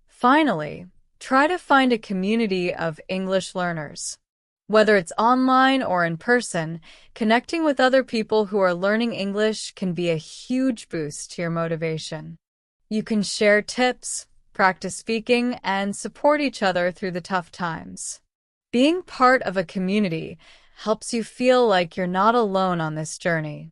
Finally, try to find a community of English learners. Whether it's online or in person, connecting with other people who are learning English can be a huge boost to your motivation. You can share tips, practice speaking, and support each other through the tough times. Being part of a community helps you feel like you're not alone on this journey.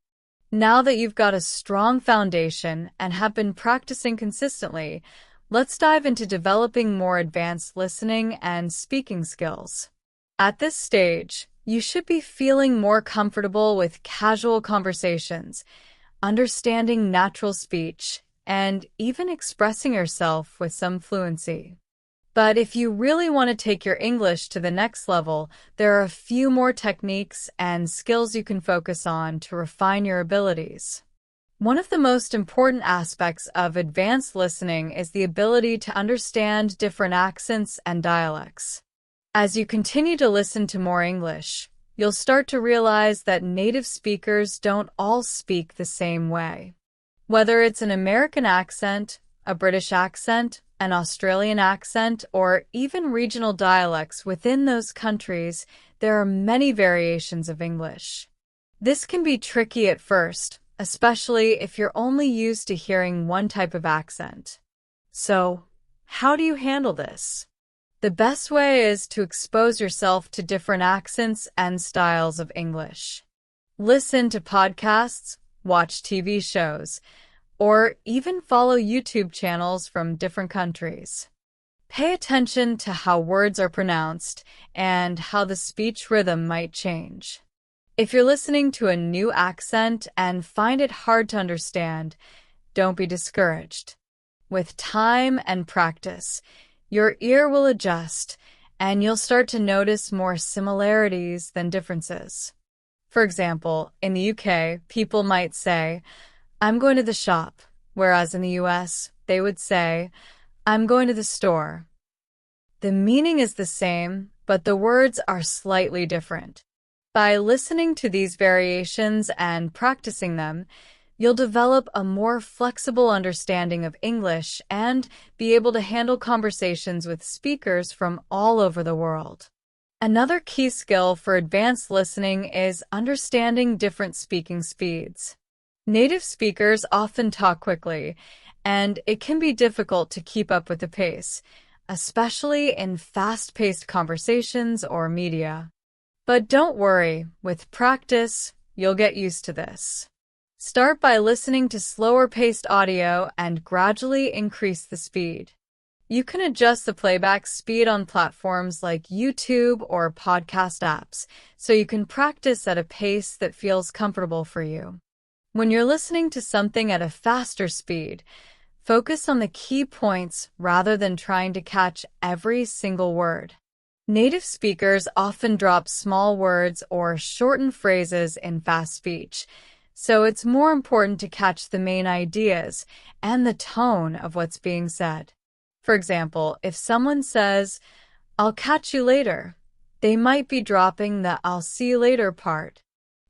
Now that you've got a strong foundation and have been practicing consistently, let's dive into developing more advanced listening and speaking skills. At this stage, you should be feeling more comfortable with casual conversations, understanding natural speech, and even expressing yourself with some fluency. But if you really want to take your English to the next level, there are a few more techniques and skills you can focus on to refine your abilities. One of the most important aspects of advanced listening is the ability to understand different accents and dialects. As you continue to listen to more English, you'll start to realize that native speakers don't all speak the same way. Whether it's an American accent, a British accent, an Australian accent, or even regional dialects within those countries, there are many variations of English. This can be tricky at first, especially if you're only used to hearing one type of accent. So, how do you handle this? The best way is to expose yourself to different accents and styles of English. Listen to podcasts, watch TV shows, or even follow YouTube channels from different countries. Pay attention to how words are pronounced and how the speech rhythm might change. If you're listening to a new accent and find it hard to understand, don't be discouraged. With time and practice, your ear will adjust, and you'll start to notice more similarities than differences. For example, in the UK, people might say, "I'm going to the shop," whereas in the US, they would say, "I'm going to the store." The meaning is the same, but the words are slightly different. By listening to these variations and practicing them, you'll develop a more flexible understanding of English and be able to handle conversations with speakers from all over the world. Another key skill for advanced listening is understanding different speaking speeds. Native speakers often talk quickly, and it can be difficult to keep up with the pace, especially in fast-paced conversations or media. But don't worry, with practice, you'll get used to this. Start by listening to slower-paced audio and gradually increase the speed. You can adjust the playback speed on platforms like YouTube or podcast apps, so you can practice at a pace that feels comfortable for you. When you're listening to something at a faster speed, focus on the key points rather than trying to catch every single word. Native speakers often drop small words or shorten phrases in fast speech, so it's more important to catch the main ideas and the tone of what's being said. For example, if someone says, "I'll catch you later," they might be dropping the "I'll see you later" part.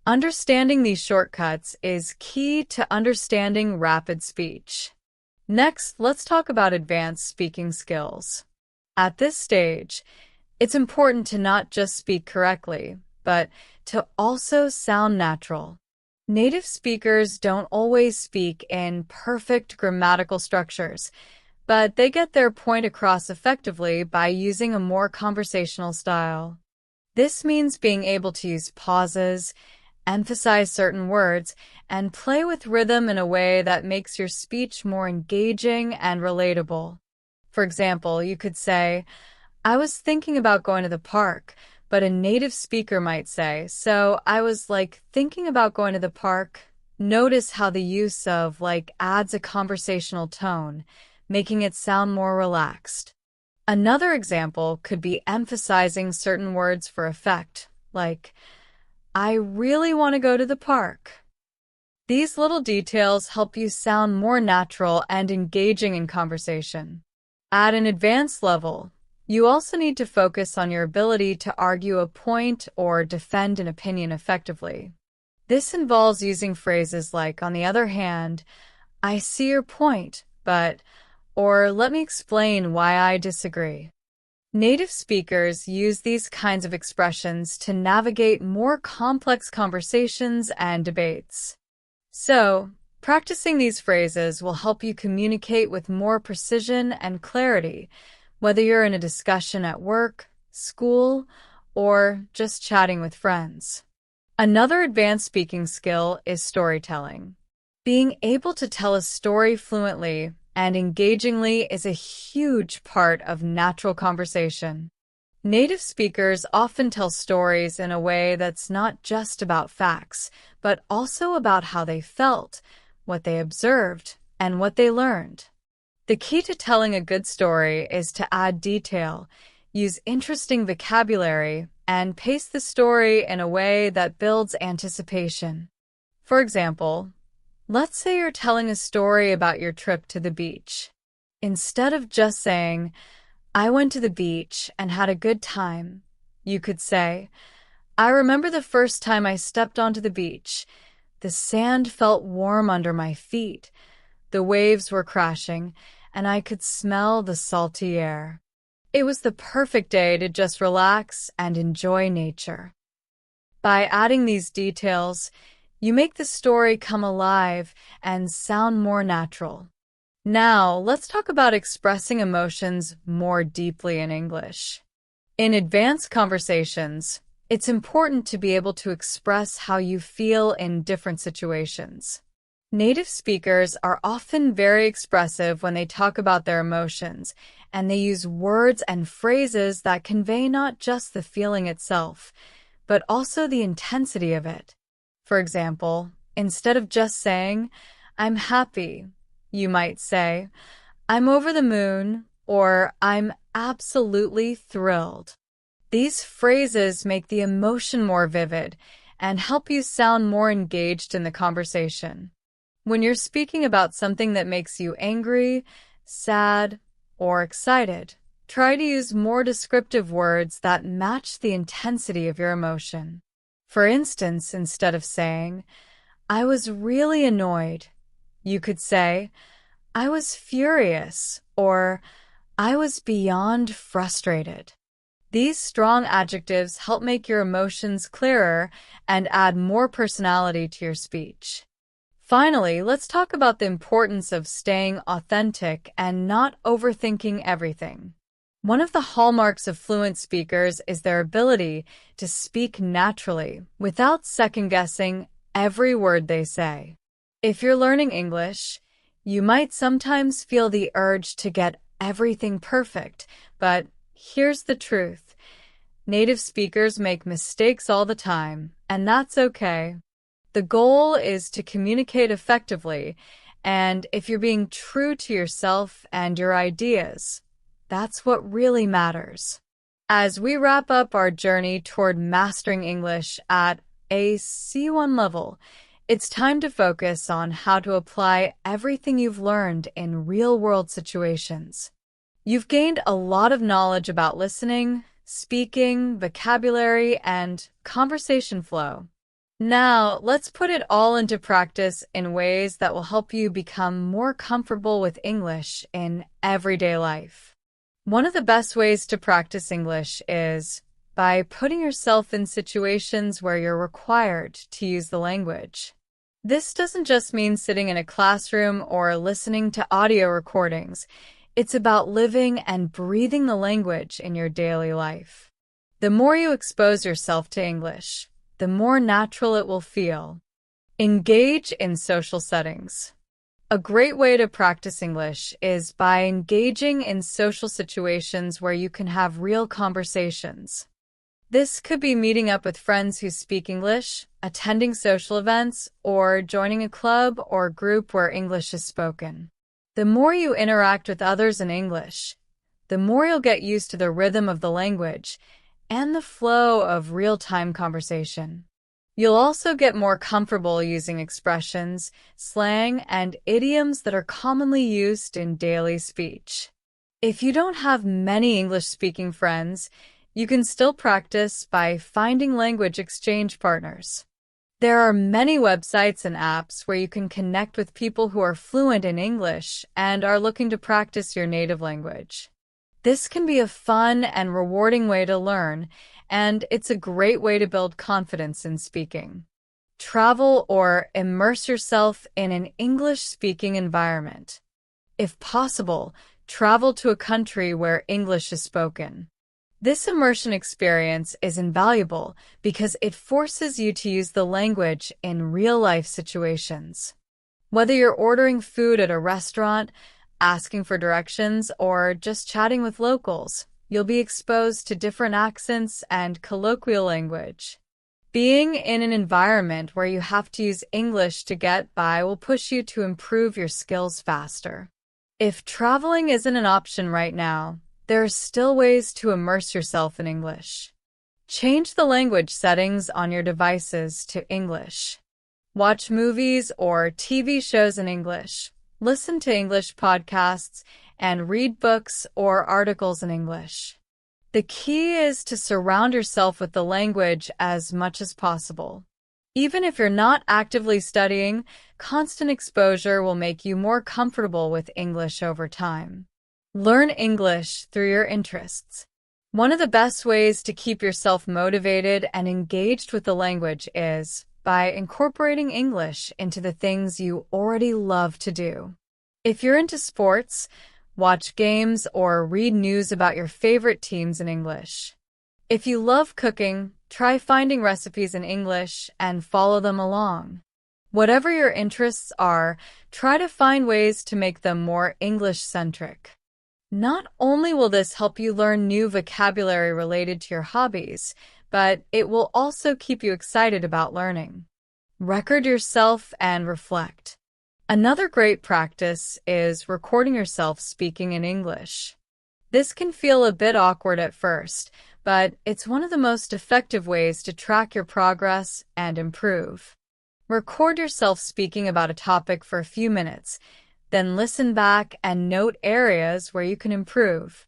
Understanding these shortcuts is key to understanding rapid speech. Next, let's talk about advanced speaking skills. At this stage, it's important to not just speak correctly, but to also sound natural. Native speakers don't always speak in perfect grammatical structures, but they get their point across effectively by using a more conversational style. This means being able to use pauses, emphasize certain words, and play with rhythm in a way that makes your speech more engaging and relatable. For example, you could say, "I was thinking about going to the park," but a native speaker might say, "So I was thinking about going to the park." Notice how the use of adds a conversational tone, making it sound more relaxed. Another example could be emphasizing certain words for effect, like, I really want to go to the park. These little details help you sound more natural and engaging in conversation. At an advanced level, you also need to focus on your ability to argue a point or defend an opinion effectively. This involves using phrases like, on the other hand, I see your point, but, or let me explain why I disagree. Native speakers use these kinds of expressions to navigate more complex conversations and debates. So, practicing these phrases will help you communicate with more precision and clarity, whether you're in a discussion at work, school, or just chatting with friends. Another advanced speaking skill is storytelling. Being able to tell a story fluently and engagingly is a huge part of natural conversation. Native speakers often tell stories in a way that's not just about facts, but also about how they felt, what they observed, and what they learned. The key to telling a good story is to add detail, use interesting vocabulary, and pace the story in a way that builds anticipation. For example, let's say you're telling a story about your trip to the beach. Instead of just saying, I went to the beach and had a good time, you could say, I remember the first time I stepped onto the beach. The sand felt warm under my feet. The waves were crashing, and I could smell the salty air. It was the perfect day to just relax and enjoy nature. By adding these details, you make the story come alive and sound more natural. Now, let's talk about expressing emotions more deeply in English. In advanced conversations, it's important to be able to express how you feel in different situations. Native speakers are often very expressive when they talk about their emotions, and they use words and phrases that convey not just the feeling itself, but also the intensity of it. For example, instead of just saying, I'm happy, you might say, I'm over the moon, or I'm absolutely thrilled. These phrases make the emotion more vivid and help you sound more engaged in the conversation. When you're speaking about something that makes you angry, sad, or excited, try to use more descriptive words that match the intensity of your emotion. For instance, instead of saying, I was really annoyed, you could say, I was furious, or I was beyond frustrated. These strong adjectives help make your emotions clearer and add more personality to your speech. Finally, let's talk about the importance of staying authentic and not overthinking everything. One of the hallmarks of fluent speakers is their ability to speak naturally without second-guessing every word they say. If you're learning English, you might sometimes feel the urge to get everything perfect, but here's the truth. Native speakers make mistakes all the time, and that's okay. The goal is to communicate effectively, and if you're being true to yourself and your ideas, that's what really matters. As we wrap up our journey toward mastering English at a C1 level, it's time to focus on how to apply everything you've learned in real-world situations. You've gained a lot of knowledge about listening, speaking, vocabulary, and conversation flow. Now, let's put it all into practice in ways that will help you become more comfortable with English in everyday life. One of the best ways to practice English is by putting yourself in situations where you're required to use the language. This doesn't just mean sitting in a classroom or listening to audio recordings. It's about living and breathing the language in your daily life. The more you expose yourself to English, the more natural it will feel. Engage in social settings. A great way to practice English is by engaging in social situations where you can have real conversations. This could be meeting up with friends who speak English, attending social events, or joining a club or group where English is spoken. The more you interact with others in English, the more you'll get used to the rhythm of the language and the flow of real-time conversation. You'll also get more comfortable using expressions, slang, and idioms that are commonly used in daily speech. If you don't have many English-speaking friends, you can still practice by finding language exchange partners. There are many websites and apps where you can connect with people who are fluent in English and are looking to practice your native language. This can be a fun and rewarding way to learn, and it's a great way to build confidence in speaking. Travel or immerse yourself in an English-speaking environment. If possible, travel to a country where English is spoken. This immersion experience is invaluable because it forces you to use the language in real-life situations. Whether you're ordering food at a restaurant, asking for directions, or just chatting with locals, you'll be exposed to different accents and colloquial language. Being in an environment where you have to use English to get by will push you to improve your skills faster. If traveling isn't an option right now, there are still ways to immerse yourself in English. Change the language settings on your devices to English. Watch movies or TV shows in English. Listen to English podcasts and read books or articles in English. The key is to surround yourself with the language as much as possible. Even if you're not actively studying, constant exposure will make you more comfortable with English over time. Learn English through your interests. One of the best ways to keep yourself motivated and engaged with the language is by incorporating English into the things you already love to do. If you're into sports, watch games or read news about your favorite teams in English. If you love cooking, try finding recipes in English and follow them along. Whatever your interests are, try to find ways to make them more English-centric. Not only will this help you learn new vocabulary related to your hobbies, but it will also keep you excited about learning. Record yourself and reflect. Another great practice is recording yourself speaking in English. This can feel a bit awkward at first, but it's one of the most effective ways to track your progress and improve. Record yourself speaking about a topic for a few minutes, then listen back and note areas where you can improve.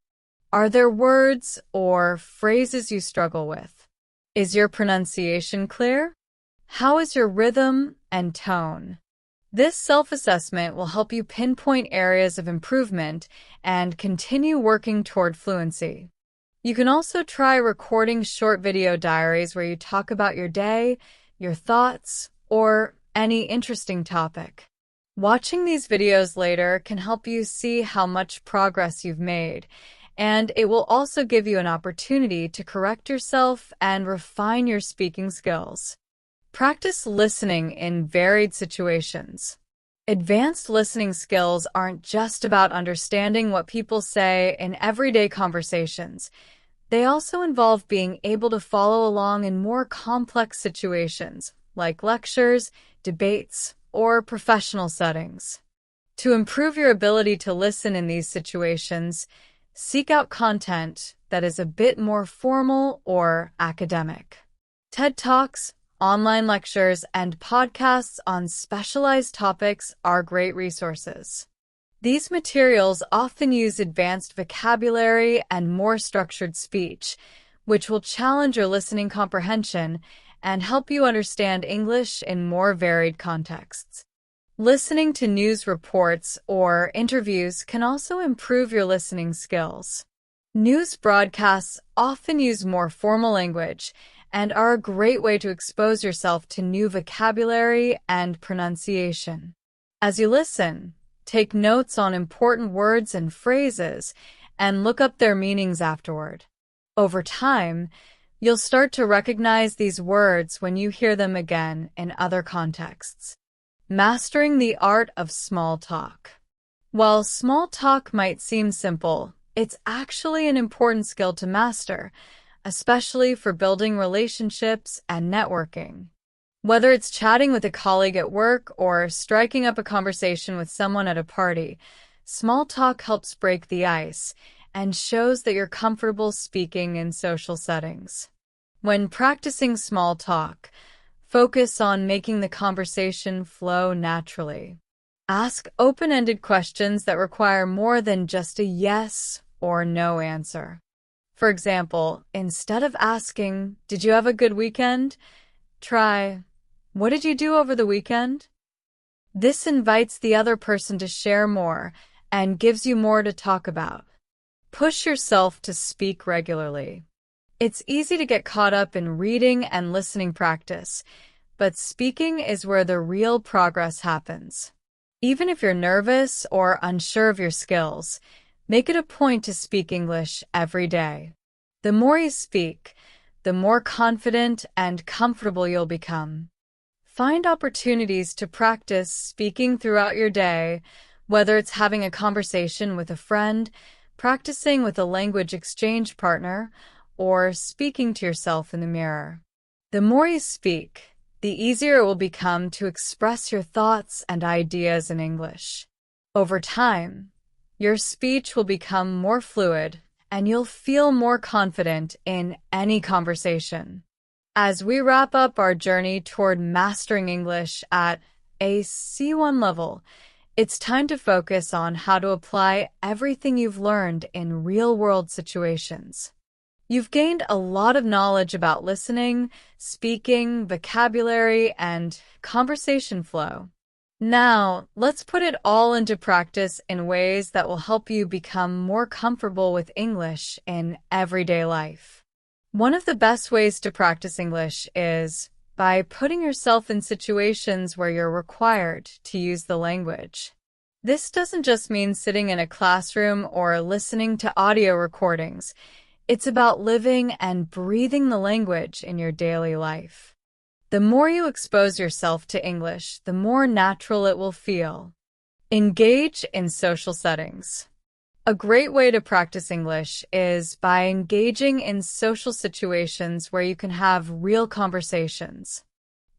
Are there words or phrases you struggle with? Is your pronunciation clear? How is your rhythm and tone? This self-assessment will help you pinpoint areas of improvement and continue working toward fluency. You can also try recording short video diaries where you talk about your day, your thoughts, or any interesting topic. Watching these videos later can help you see how much progress you've made, and it will also give you an opportunity to correct yourself and refine your speaking skills. Practice listening in varied situations. Advanced listening skills aren't just about understanding what people say in everyday conversations. They also involve being able to follow along in more complex situations, like lectures, debates, or professional settings. To improve your ability to listen in these situations, seek out content that is a bit more formal or academic. TED Talks, online lectures, and podcasts on specialized topics are great resources. These materials often use advanced vocabulary and more structured speech, which will challenge your listening comprehension and help you understand English in more varied contexts. Listening to news reports or interviews can also improve your listening skills. News broadcasts often use more formal language and are a great way to expose yourself to new vocabulary and pronunciation. As you listen, take notes on important words and phrases and look up their meanings afterward. Over time, you'll start to recognize these words when you hear them again in other contexts. Mastering the art of small talk. While small talk might seem simple, it's actually an important skill to master, especially for building relationships and networking. Whether it's chatting with a colleague at work or striking up a conversation with someone at a party, small talk helps break the ice and shows that you're comfortable speaking in social settings. When practicing small talk, Focus on making the conversation flow naturally. Ask open-ended questions that require more than just a yes or no answer. For example, instead of asking, "Did you have a good weekend?" try, "What did you do over the weekend?" This invites the other person to share more and gives you more to talk about. Push yourself to speak regularly. It's easy to get caught up in reading and listening practice, but speaking is where the real progress happens. Even if you're nervous or unsure of your skills, make it a point to speak English every day. The more you speak, the more confident and comfortable you'll become. Find opportunities to practice speaking throughout your day, whether it's having a conversation with a friend, practicing with a language exchange partner, or speaking to yourself in the mirror. The more you speak, the easier it will become to express your thoughts and ideas in English. Over time, your speech will become more fluid, and you'll feel more confident in any conversation. As we wrap up our journey toward mastering English at a C1 level, it's time to focus on how to apply everything you've learned in real-world situations. You've gained a lot of knowledge about listening, speaking, vocabulary, and conversation flow. Now, let's put it all into practice in ways that will help you become more comfortable with English in everyday life. One of the best ways to practice English is by putting yourself in situations where you're required to use the language. This doesn't just mean sitting in a classroom or listening to audio recordings. It's about living and breathing the language in your daily life. The more you expose yourself to English, the more natural it will feel. Engage in social settings. A great way to practice English is by engaging in social situations where you can have real conversations.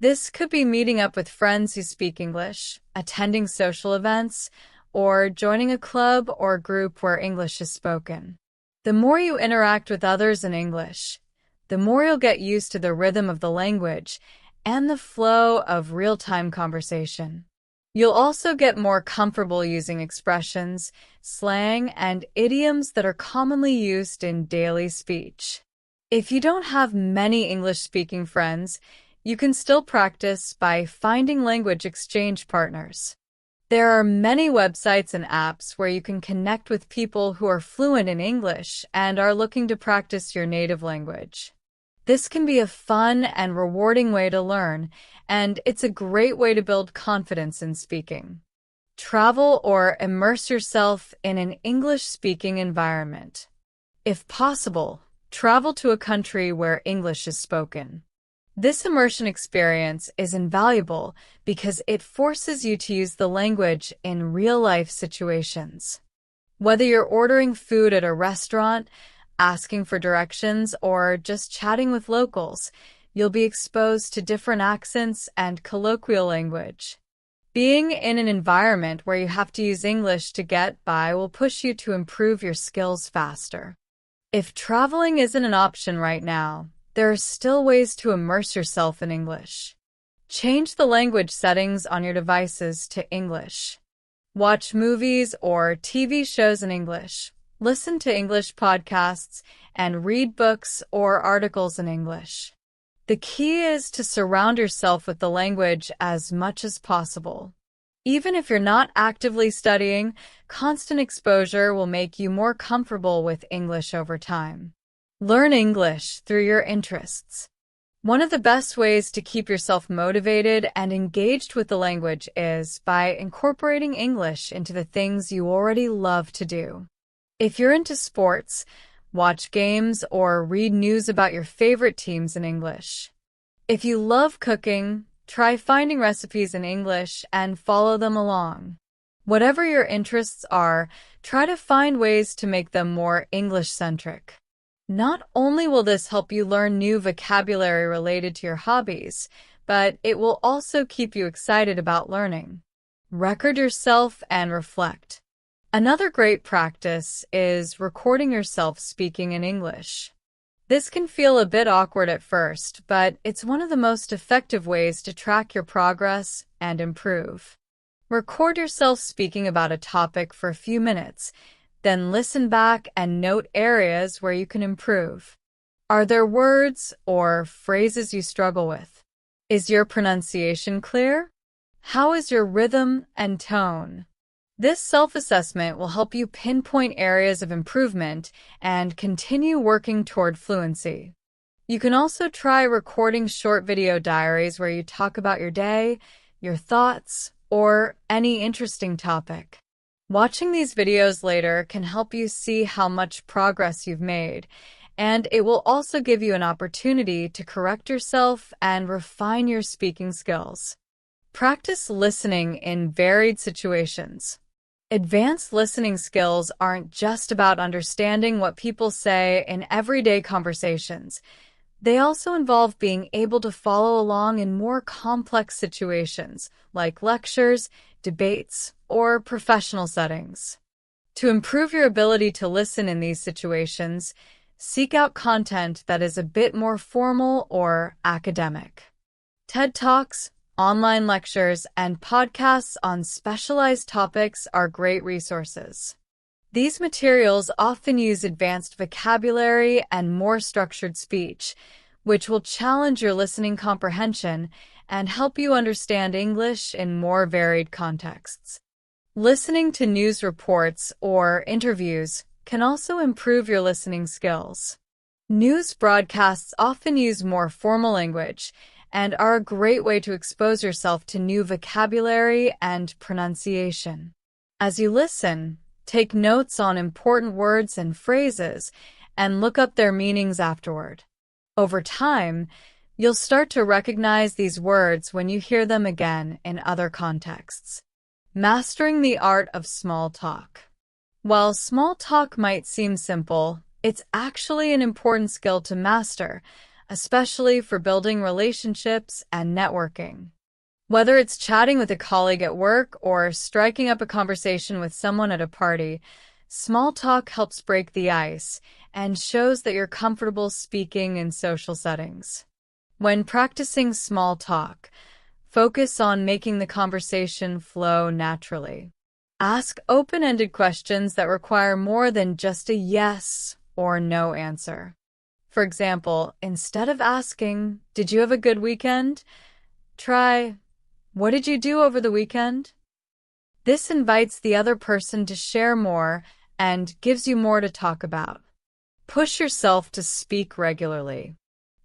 This could be meeting up with friends who speak English, attending social events, or joining a club or group where English is spoken. The more you interact with others in English, the more you'll get used to the rhythm of the language and the flow of real-time conversation. You'll also get more comfortable using expressions, slang, and idioms that are commonly used in daily speech. If you don't have many English-speaking friends, you can still practice by finding language exchange partners. There are many websites and apps where you can connect with people who are fluent in English and are looking to practice your native language. This can be a fun and rewarding way to learn, and it's a great way to build confidence in speaking. Travel or immerse yourself in an English-speaking environment. If possible, travel to a country where English is spoken. This immersion experience is invaluable because it forces you to use the language in real-life situations. Whether you're ordering food at a restaurant, asking for directions, or just chatting with locals, you'll be exposed to different accents and colloquial language. Being in an environment where you have to use English to get by will push you to improve your skills faster. If traveling isn't an option right now, there are still ways to immerse yourself in English. Change the language settings on your devices to English. Watch movies or TV shows in English. Listen to English podcasts and read books or articles in English. The key is to surround yourself with the language as much as possible. Even if you're not actively studying, constant exposure will make you more comfortable with English over time. Learn English through your interests. One of the best ways to keep yourself motivated and engaged with the language is by incorporating English into the things you already love to do. If you're into sports, watch games or read news about your favorite teams in English. If you love cooking, try finding recipes in English and follow them along. Whatever your interests are, try to find ways to make them more English-centric. Not only will this help you learn new vocabulary related to your hobbies, but it will also keep you excited about learning. Record yourself and reflect. Another great practice is recording yourself speaking in English. This can feel a bit awkward at first, but it's one of the most effective ways to track your progress and improve. Record yourself speaking about a topic for a few minutes, then listen back and note areas where you can improve. Are there words or phrases you struggle with? Is your pronunciation clear? How is your rhythm and tone? This self-assessment will help you pinpoint areas of improvement and continue working toward fluency. You can also try recording short video diaries where you talk about your day, your thoughts, or any interesting topic. Watching these videos later can help you see how much progress you've made, and it will also give you an opportunity to correct yourself and refine your speaking skills. Practice listening in varied situations. Advanced listening skills aren't just about understanding what people say in everyday conversations. They also involve being able to follow along in more complex situations, like lectures, debates, or professional settings. To improve your ability to listen in these situations, seek out content that is a bit more formal or academic. TED Talks, online lectures, and podcasts on specialized topics are great resources. These materials often use advanced vocabulary and more structured speech, which will challenge your listening comprehension and help you understand English in more varied contexts. Listening to news reports or interviews can also improve your listening skills. News broadcasts often use more formal language and are a great way to expose yourself to new vocabulary and pronunciation. As you listen, take notes on important words and phrases and look up their meanings afterward. Over time, you'll start to recognize these words when you hear them again in other contexts. Mastering the art of small talk. While small talk might seem simple, it's actually an important skill to master, especially for building relationships and networking. Whether it's chatting with a colleague at work or striking up a conversation with someone at a party, small talk helps break the ice and shows that you're comfortable speaking in social settings. When practicing small talk, focus on making the conversation flow naturally. Ask open-ended questions that require more than just a yes or no answer. For example, instead of asking, "Did you have a good weekend?" try, "What did you do over the weekend?" This invites the other person to share more and gives you more to talk about. Push yourself to speak regularly.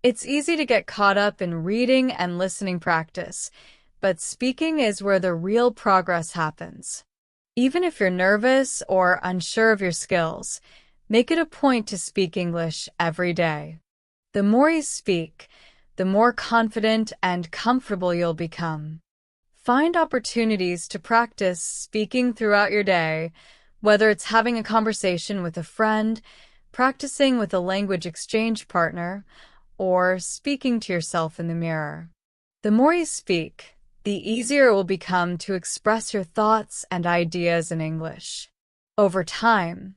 It's easy to get caught up in reading and listening practice, but speaking is where the real progress happens. Even if you're nervous or unsure of your skills, make it a point to speak English every day. The more you speak, the more confident and comfortable you'll become. Find opportunities to practice speaking throughout your day, whether it's having a conversation with a friend, practicing with a language exchange partner, or speaking to yourself in the mirror. The more you speak, the easier it will become to express your thoughts and ideas in English. Over time,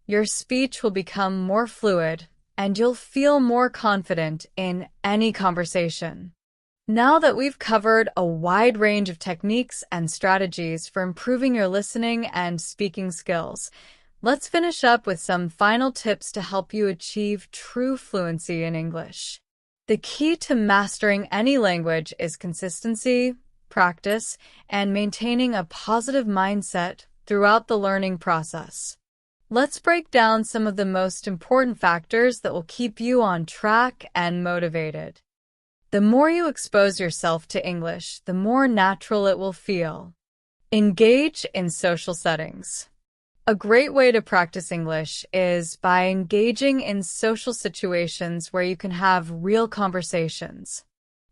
your speech will become more fluid and you'll feel more confident in any conversation. Now that we've covered a wide range of techniques and strategies for improving your listening and speaking skills, let's finish up with some final tips to help you achieve true fluency in English. The key to mastering any language is consistency, practice, and maintaining a positive mindset throughout the learning process. Let's break down some of the most important factors that will keep you on track and motivated. The more you expose yourself to English, the more natural it will feel. Engage in social settings. A great way to practice English is by engaging in social situations where you can have real conversations.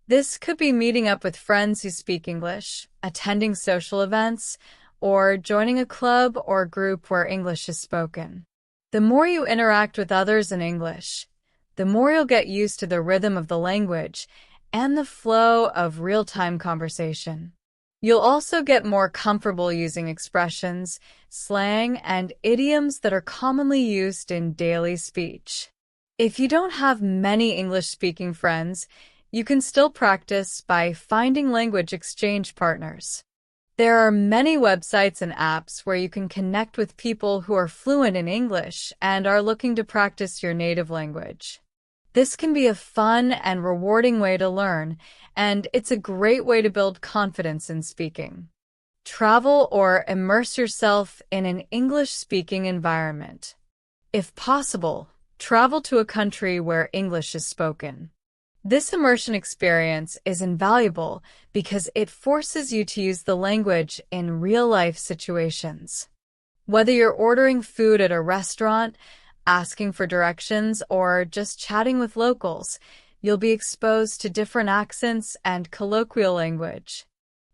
This could be meeting up with friends who speak English, attending social events, or joining a club or group where English is spoken. The more you interact with others in English, the more you'll get used to the rhythm of the language and the flow of real-time conversation. You'll also get more comfortable using expressions, slang, and idioms that are commonly used in daily speech. If you don't have many English-speaking friends, you can still practice by finding language exchange partners. There are many websites and apps where you can connect with people who are fluent in English and are looking to practice your native language. This can be a fun and rewarding way to learn, and it's a great way to build confidence in speaking. Travel or immerse yourself in an English-speaking environment. If possible, travel to a country where English is spoken. This immersion experience is invaluable because it forces you to use the language in real-life situations. Whether you're ordering food at a restaurant, asking for directions, or just chatting with locals, you'll be exposed to different accents and colloquial language.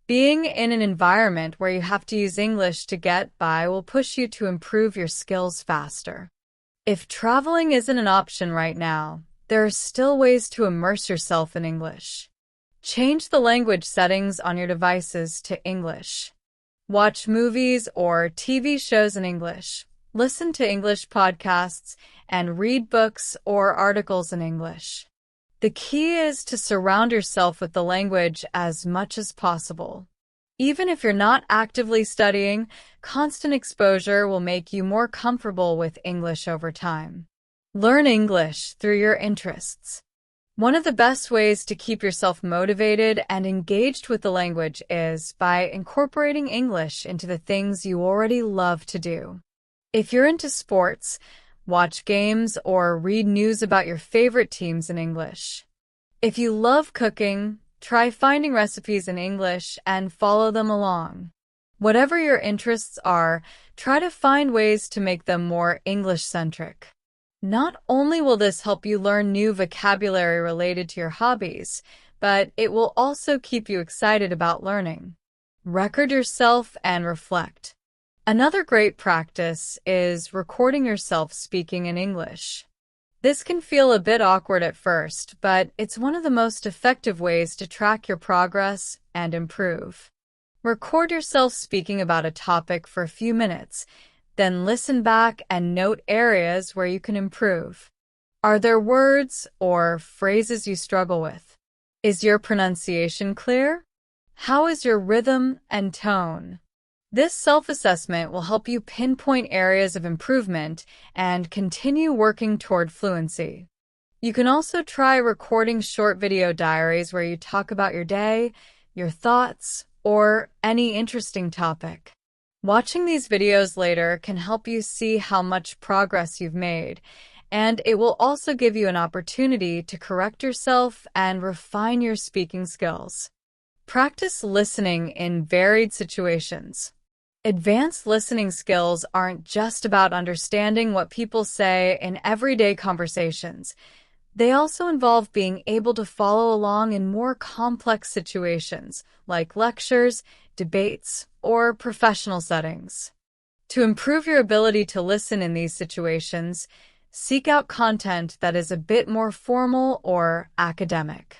Being in an environment where you have to use English to get by will push you to improve your skills faster. If traveling isn't an option right now, there are still ways to immerse yourself in English. Change the language settings on your devices to English. Watch movies or TV shows in English. Listen to English podcasts and read books or articles in English. The key is to surround yourself with the language as much as possible. Even if you're not actively studying, constant exposure will make you more comfortable with English over time. Learn English through your interests. One of the best ways to keep yourself motivated and engaged with the language is by incorporating English into the things you already love to do. If you're into sports, watch games or read news about your favorite teams in English. If you love cooking, try finding recipes in English and follow them along. Whatever your interests are, try to find ways to make them more English-centric. Not only will this help you learn new vocabulary related to your hobbies, but it will also keep you excited about learning. Record yourself and reflect. Another great practice is recording yourself speaking in English. This can feel a bit awkward at first, but it's one of the most effective ways to track your progress and improve. Record yourself speaking about a topic for a few minutes, then listen back and note areas where you can improve. Are there words or phrases you struggle with? Is your pronunciation clear? How is your rhythm and tone? This self-assessment will help you pinpoint areas of improvement and continue working toward fluency. You can also try recording short video diaries where you talk about your day, your thoughts, or any interesting topic. Watching these videos later can help you see how much progress you've made, and it will also give you an opportunity to correct yourself and refine your speaking skills. Practice listening in varied situations. Advanced listening skills aren't just about understanding what people say in everyday conversations. They also involve being able to follow along in more complex situations, like lectures, debates, or professional settings. To improve your ability to listen in these situations, seek out content that is a bit more formal or academic.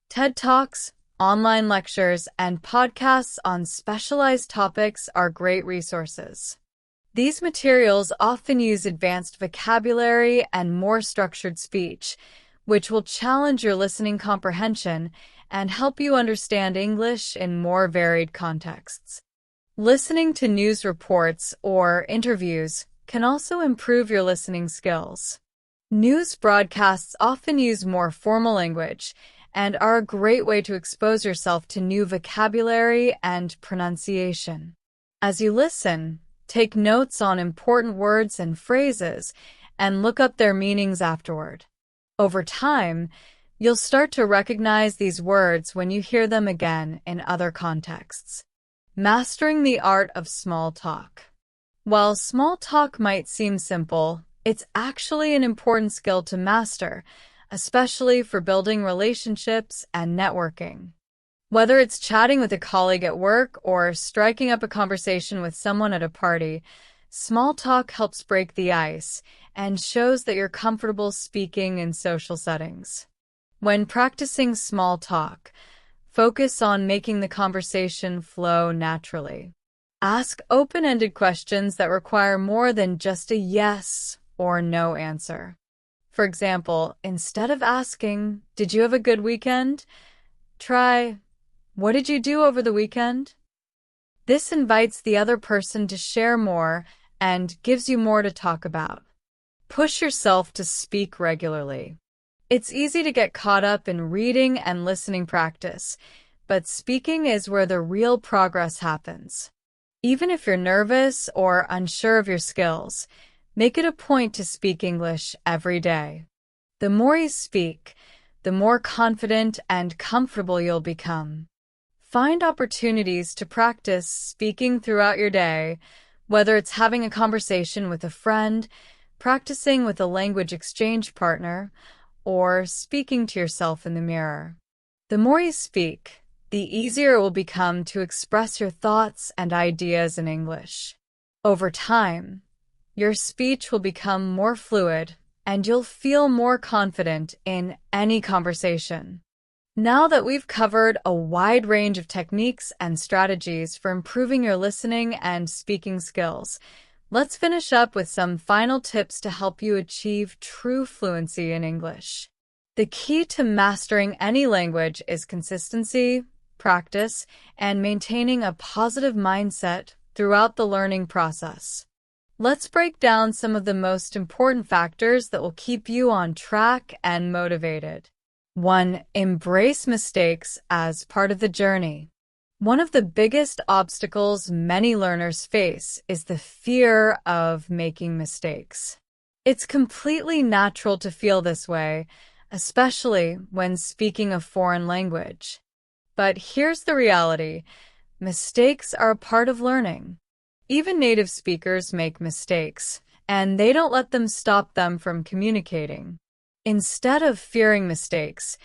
TED Talks, online lectures, and podcasts on specialized topics are great resources. These materials often use advanced vocabulary and more structured speech, which will challenge your listening comprehension and help you understand English in more varied contexts. Listening to news reports or interviews can also improve your listening skills. News broadcasts often use more formal language and are a great way to expose yourself to new vocabulary and pronunciation. As you listen, take notes on important words and phrases and look up their meanings afterward. Over time, you'll start to recognize these words when you hear them again in other contexts. Mastering the art of small talk. While small talk might seem simple, it's actually an important skill to master, especially for building relationships and networking. Whether it's chatting with a colleague at work or striking up a conversation with someone at a party, small talk helps break the ice and shows that you're comfortable speaking in social settings. When practicing small talk, focus on making the conversation flow naturally. Ask open-ended questions that require more than just a yes or no answer. For example, instead of asking, "Did you have a good weekend?" try, "What did you do over the weekend?" This invites the other person to share more and gives you more to talk about. Push yourself to speak regularly. It's easy to get caught up in reading and listening practice, but speaking is where the real progress happens. Even if you're nervous or unsure of your skills, make it a point to speak English every day. The more you speak, the more confident and comfortable you'll become. Find opportunities to practice speaking throughout your day, whether it's having a conversation with a friend, practicing with a language exchange partner, or speaking to yourself in the mirror. The more you speak, the easier it will become to express your thoughts and ideas in English. Over time, your speech will become more fluid and you'll feel more confident in any conversation. Now that we've covered a wide range of techniques and strategies for improving your listening and speaking skills, let's finish up with some final tips to help you achieve true fluency in English. The key to mastering any language is consistency, practice, and maintaining a positive mindset throughout the learning process. Let's break down some of the most important factors that will keep you on track and motivated. 1. Embrace mistakes as part of the journey. One of the biggest obstacles many learners face is the fear of making mistakes. It's completely natural to feel this way, especially when speaking a foreign language. But here's the reality: mistakes are a part of learning. Even native speakers make mistakes, and they don't let them stop them from communicating. Instead of fearing mistakes,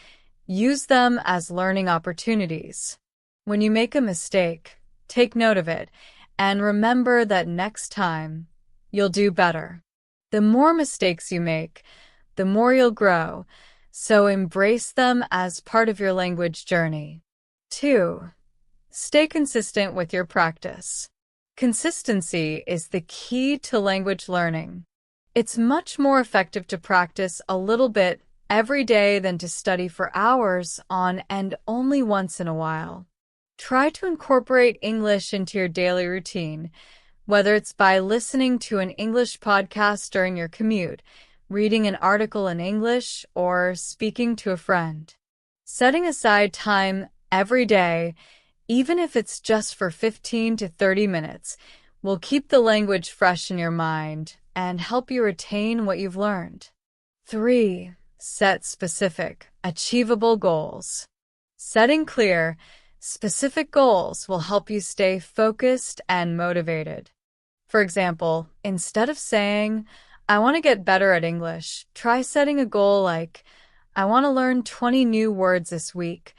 use them as learning opportunities. When you make a mistake, take note of it, and remember that next time, you'll do better. The more mistakes you make, the more you'll grow, so embrace them as part of your language journey. 2. Stay consistent with your practice. Consistency is the key to language learning. It's much more effective to practice a little bit every day than to study for hours on end only once in a while. Try to incorporate English into your daily routine, whether it's by listening to an English podcast during your commute, reading an article in English, or speaking to a friend. Setting aside time every day, even if it's just for 15 to 30 minutes, will keep the language fresh in your mind and help you retain what you've learned. 3. Set specific, achievable goals. Setting clear, specific goals will help you stay focused and motivated. For example, instead of saying, "I want to get better at English," try setting a goal like, "I want to learn 20 new words this week,"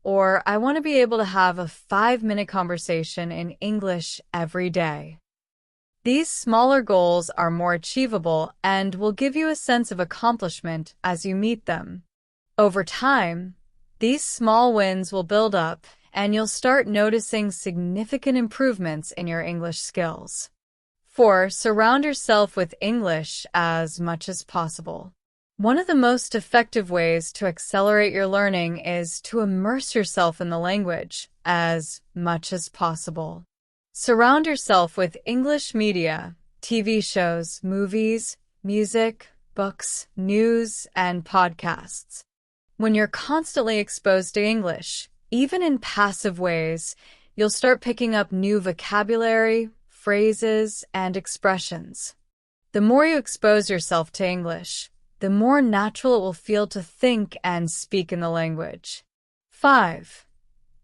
or "I want to be able to have a 5-minute conversation in English every day." These smaller goals are more achievable and will give you a sense of accomplishment as you meet them. Over time, these small wins will build up, and you'll start noticing significant improvements in your English skills. 4. Surround yourself with English as much as possible. One of the most effective ways to accelerate your learning is to immerse yourself in the language as much as possible. Surround yourself with English media, TV shows, movies, music, books, news, and podcasts. When you're constantly exposed to English, even in passive ways, you'll start picking up new vocabulary, phrases, and expressions. The more you expose yourself to English, the more natural it will feel to think and speak in the language. 5.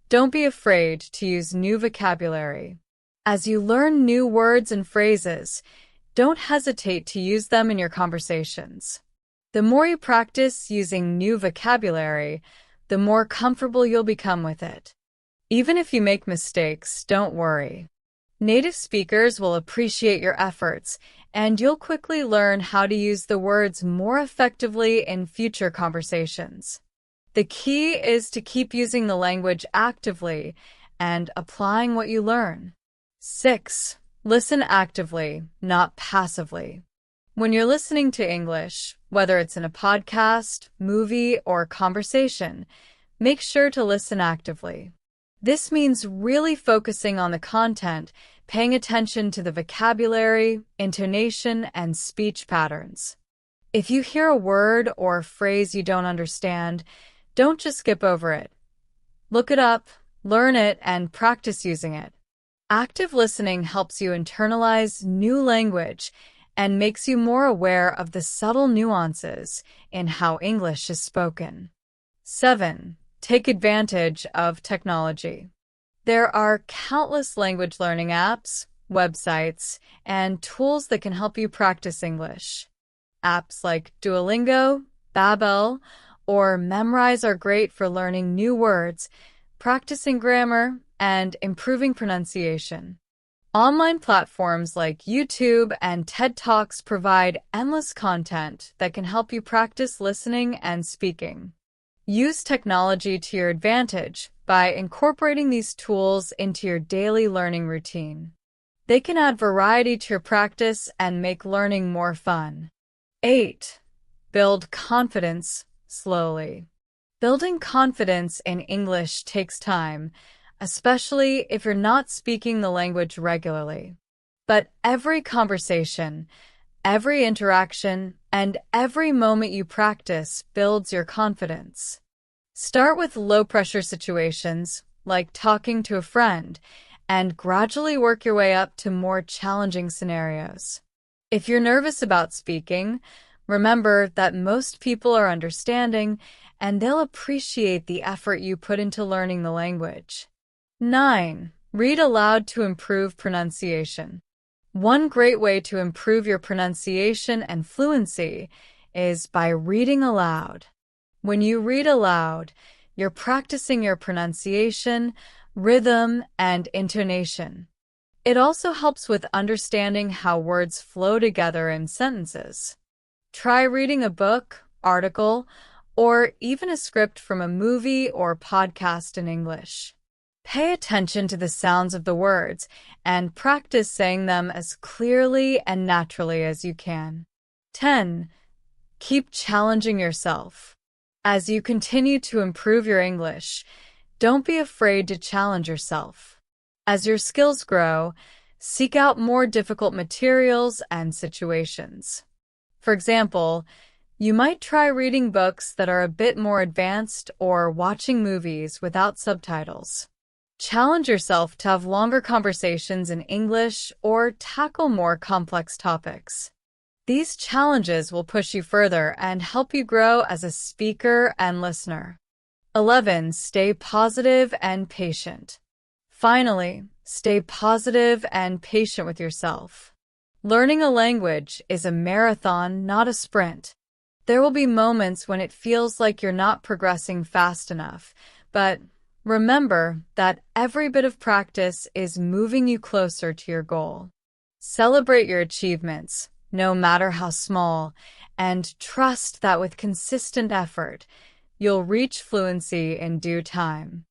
Don't be afraid to use new vocabulary. As you learn new words and phrases, don't hesitate to use them in your conversations. The more you practice using new vocabulary, the more comfortable you'll become with it. Even if you make mistakes, don't worry. Native speakers will appreciate your efforts, and you'll quickly learn how to use the words more effectively in future conversations. The key is to keep using the language actively and applying what you learn. 6. Listen actively, not passively. When you're listening to English, whether it's in a podcast, movie, or conversation, make sure to listen actively. This means really focusing on the content, paying attention to the vocabulary, intonation, and speech patterns. If you hear a word or phrase you don't understand, don't just skip over it. Look it up, learn it, and practice using it. Active listening helps you internalize new language and makes you more aware of the subtle nuances in how English is spoken. 7. Take advantage of technology. There are countless language learning apps, websites, and tools that can help you practice English. Apps like Duolingo, Babbel, or Memrise are great for learning new words, practicing grammar, and improving pronunciation. Online platforms like YouTube and TED Talks provide endless content that can help you practice listening and speaking. Use technology to your advantage by incorporating these tools into your daily learning routine. They can add variety to your practice and make learning more fun. 8. Build confidence slowly. Building confidence in English takes time, especially if you're not speaking the language regularly. But every conversation, every interaction, and every moment you practice builds your confidence. Start with low-pressure situations, like talking to a friend, and gradually work your way up to more challenging scenarios. If you're nervous about speaking, remember that most people are understanding and they'll appreciate the effort you put into learning the language. 9. Read aloud to improve pronunciation. One great way to improve your pronunciation and fluency is by reading aloud. When you read aloud, you're practicing your pronunciation, rhythm, and intonation. It also helps with understanding how words flow together in sentences. Try reading a book, article, or even a script from a movie or podcast in English. Pay attention to the sounds of the words and practice saying them as clearly and naturally as you can. 10. Keep challenging yourself. As you continue to improve your English, don't be afraid to challenge yourself. As your skills grow, seek out more difficult materials and situations. For example, you might try reading books that are a bit more advanced or watching movies without subtitles. Challenge yourself to have longer conversations in English or tackle more complex topics. These challenges will push you further and help you grow as a speaker and listener. 11. Stay positive and patient. Finally, stay positive and patient with yourself. Learning a language is a marathon, not a sprint. There will be moments when it feels like you're not progressing fast enough, but remember that every bit of practice is moving you closer to your goal. Celebrate your achievements, no matter how small, and trust that with consistent effort, you'll reach fluency in due time.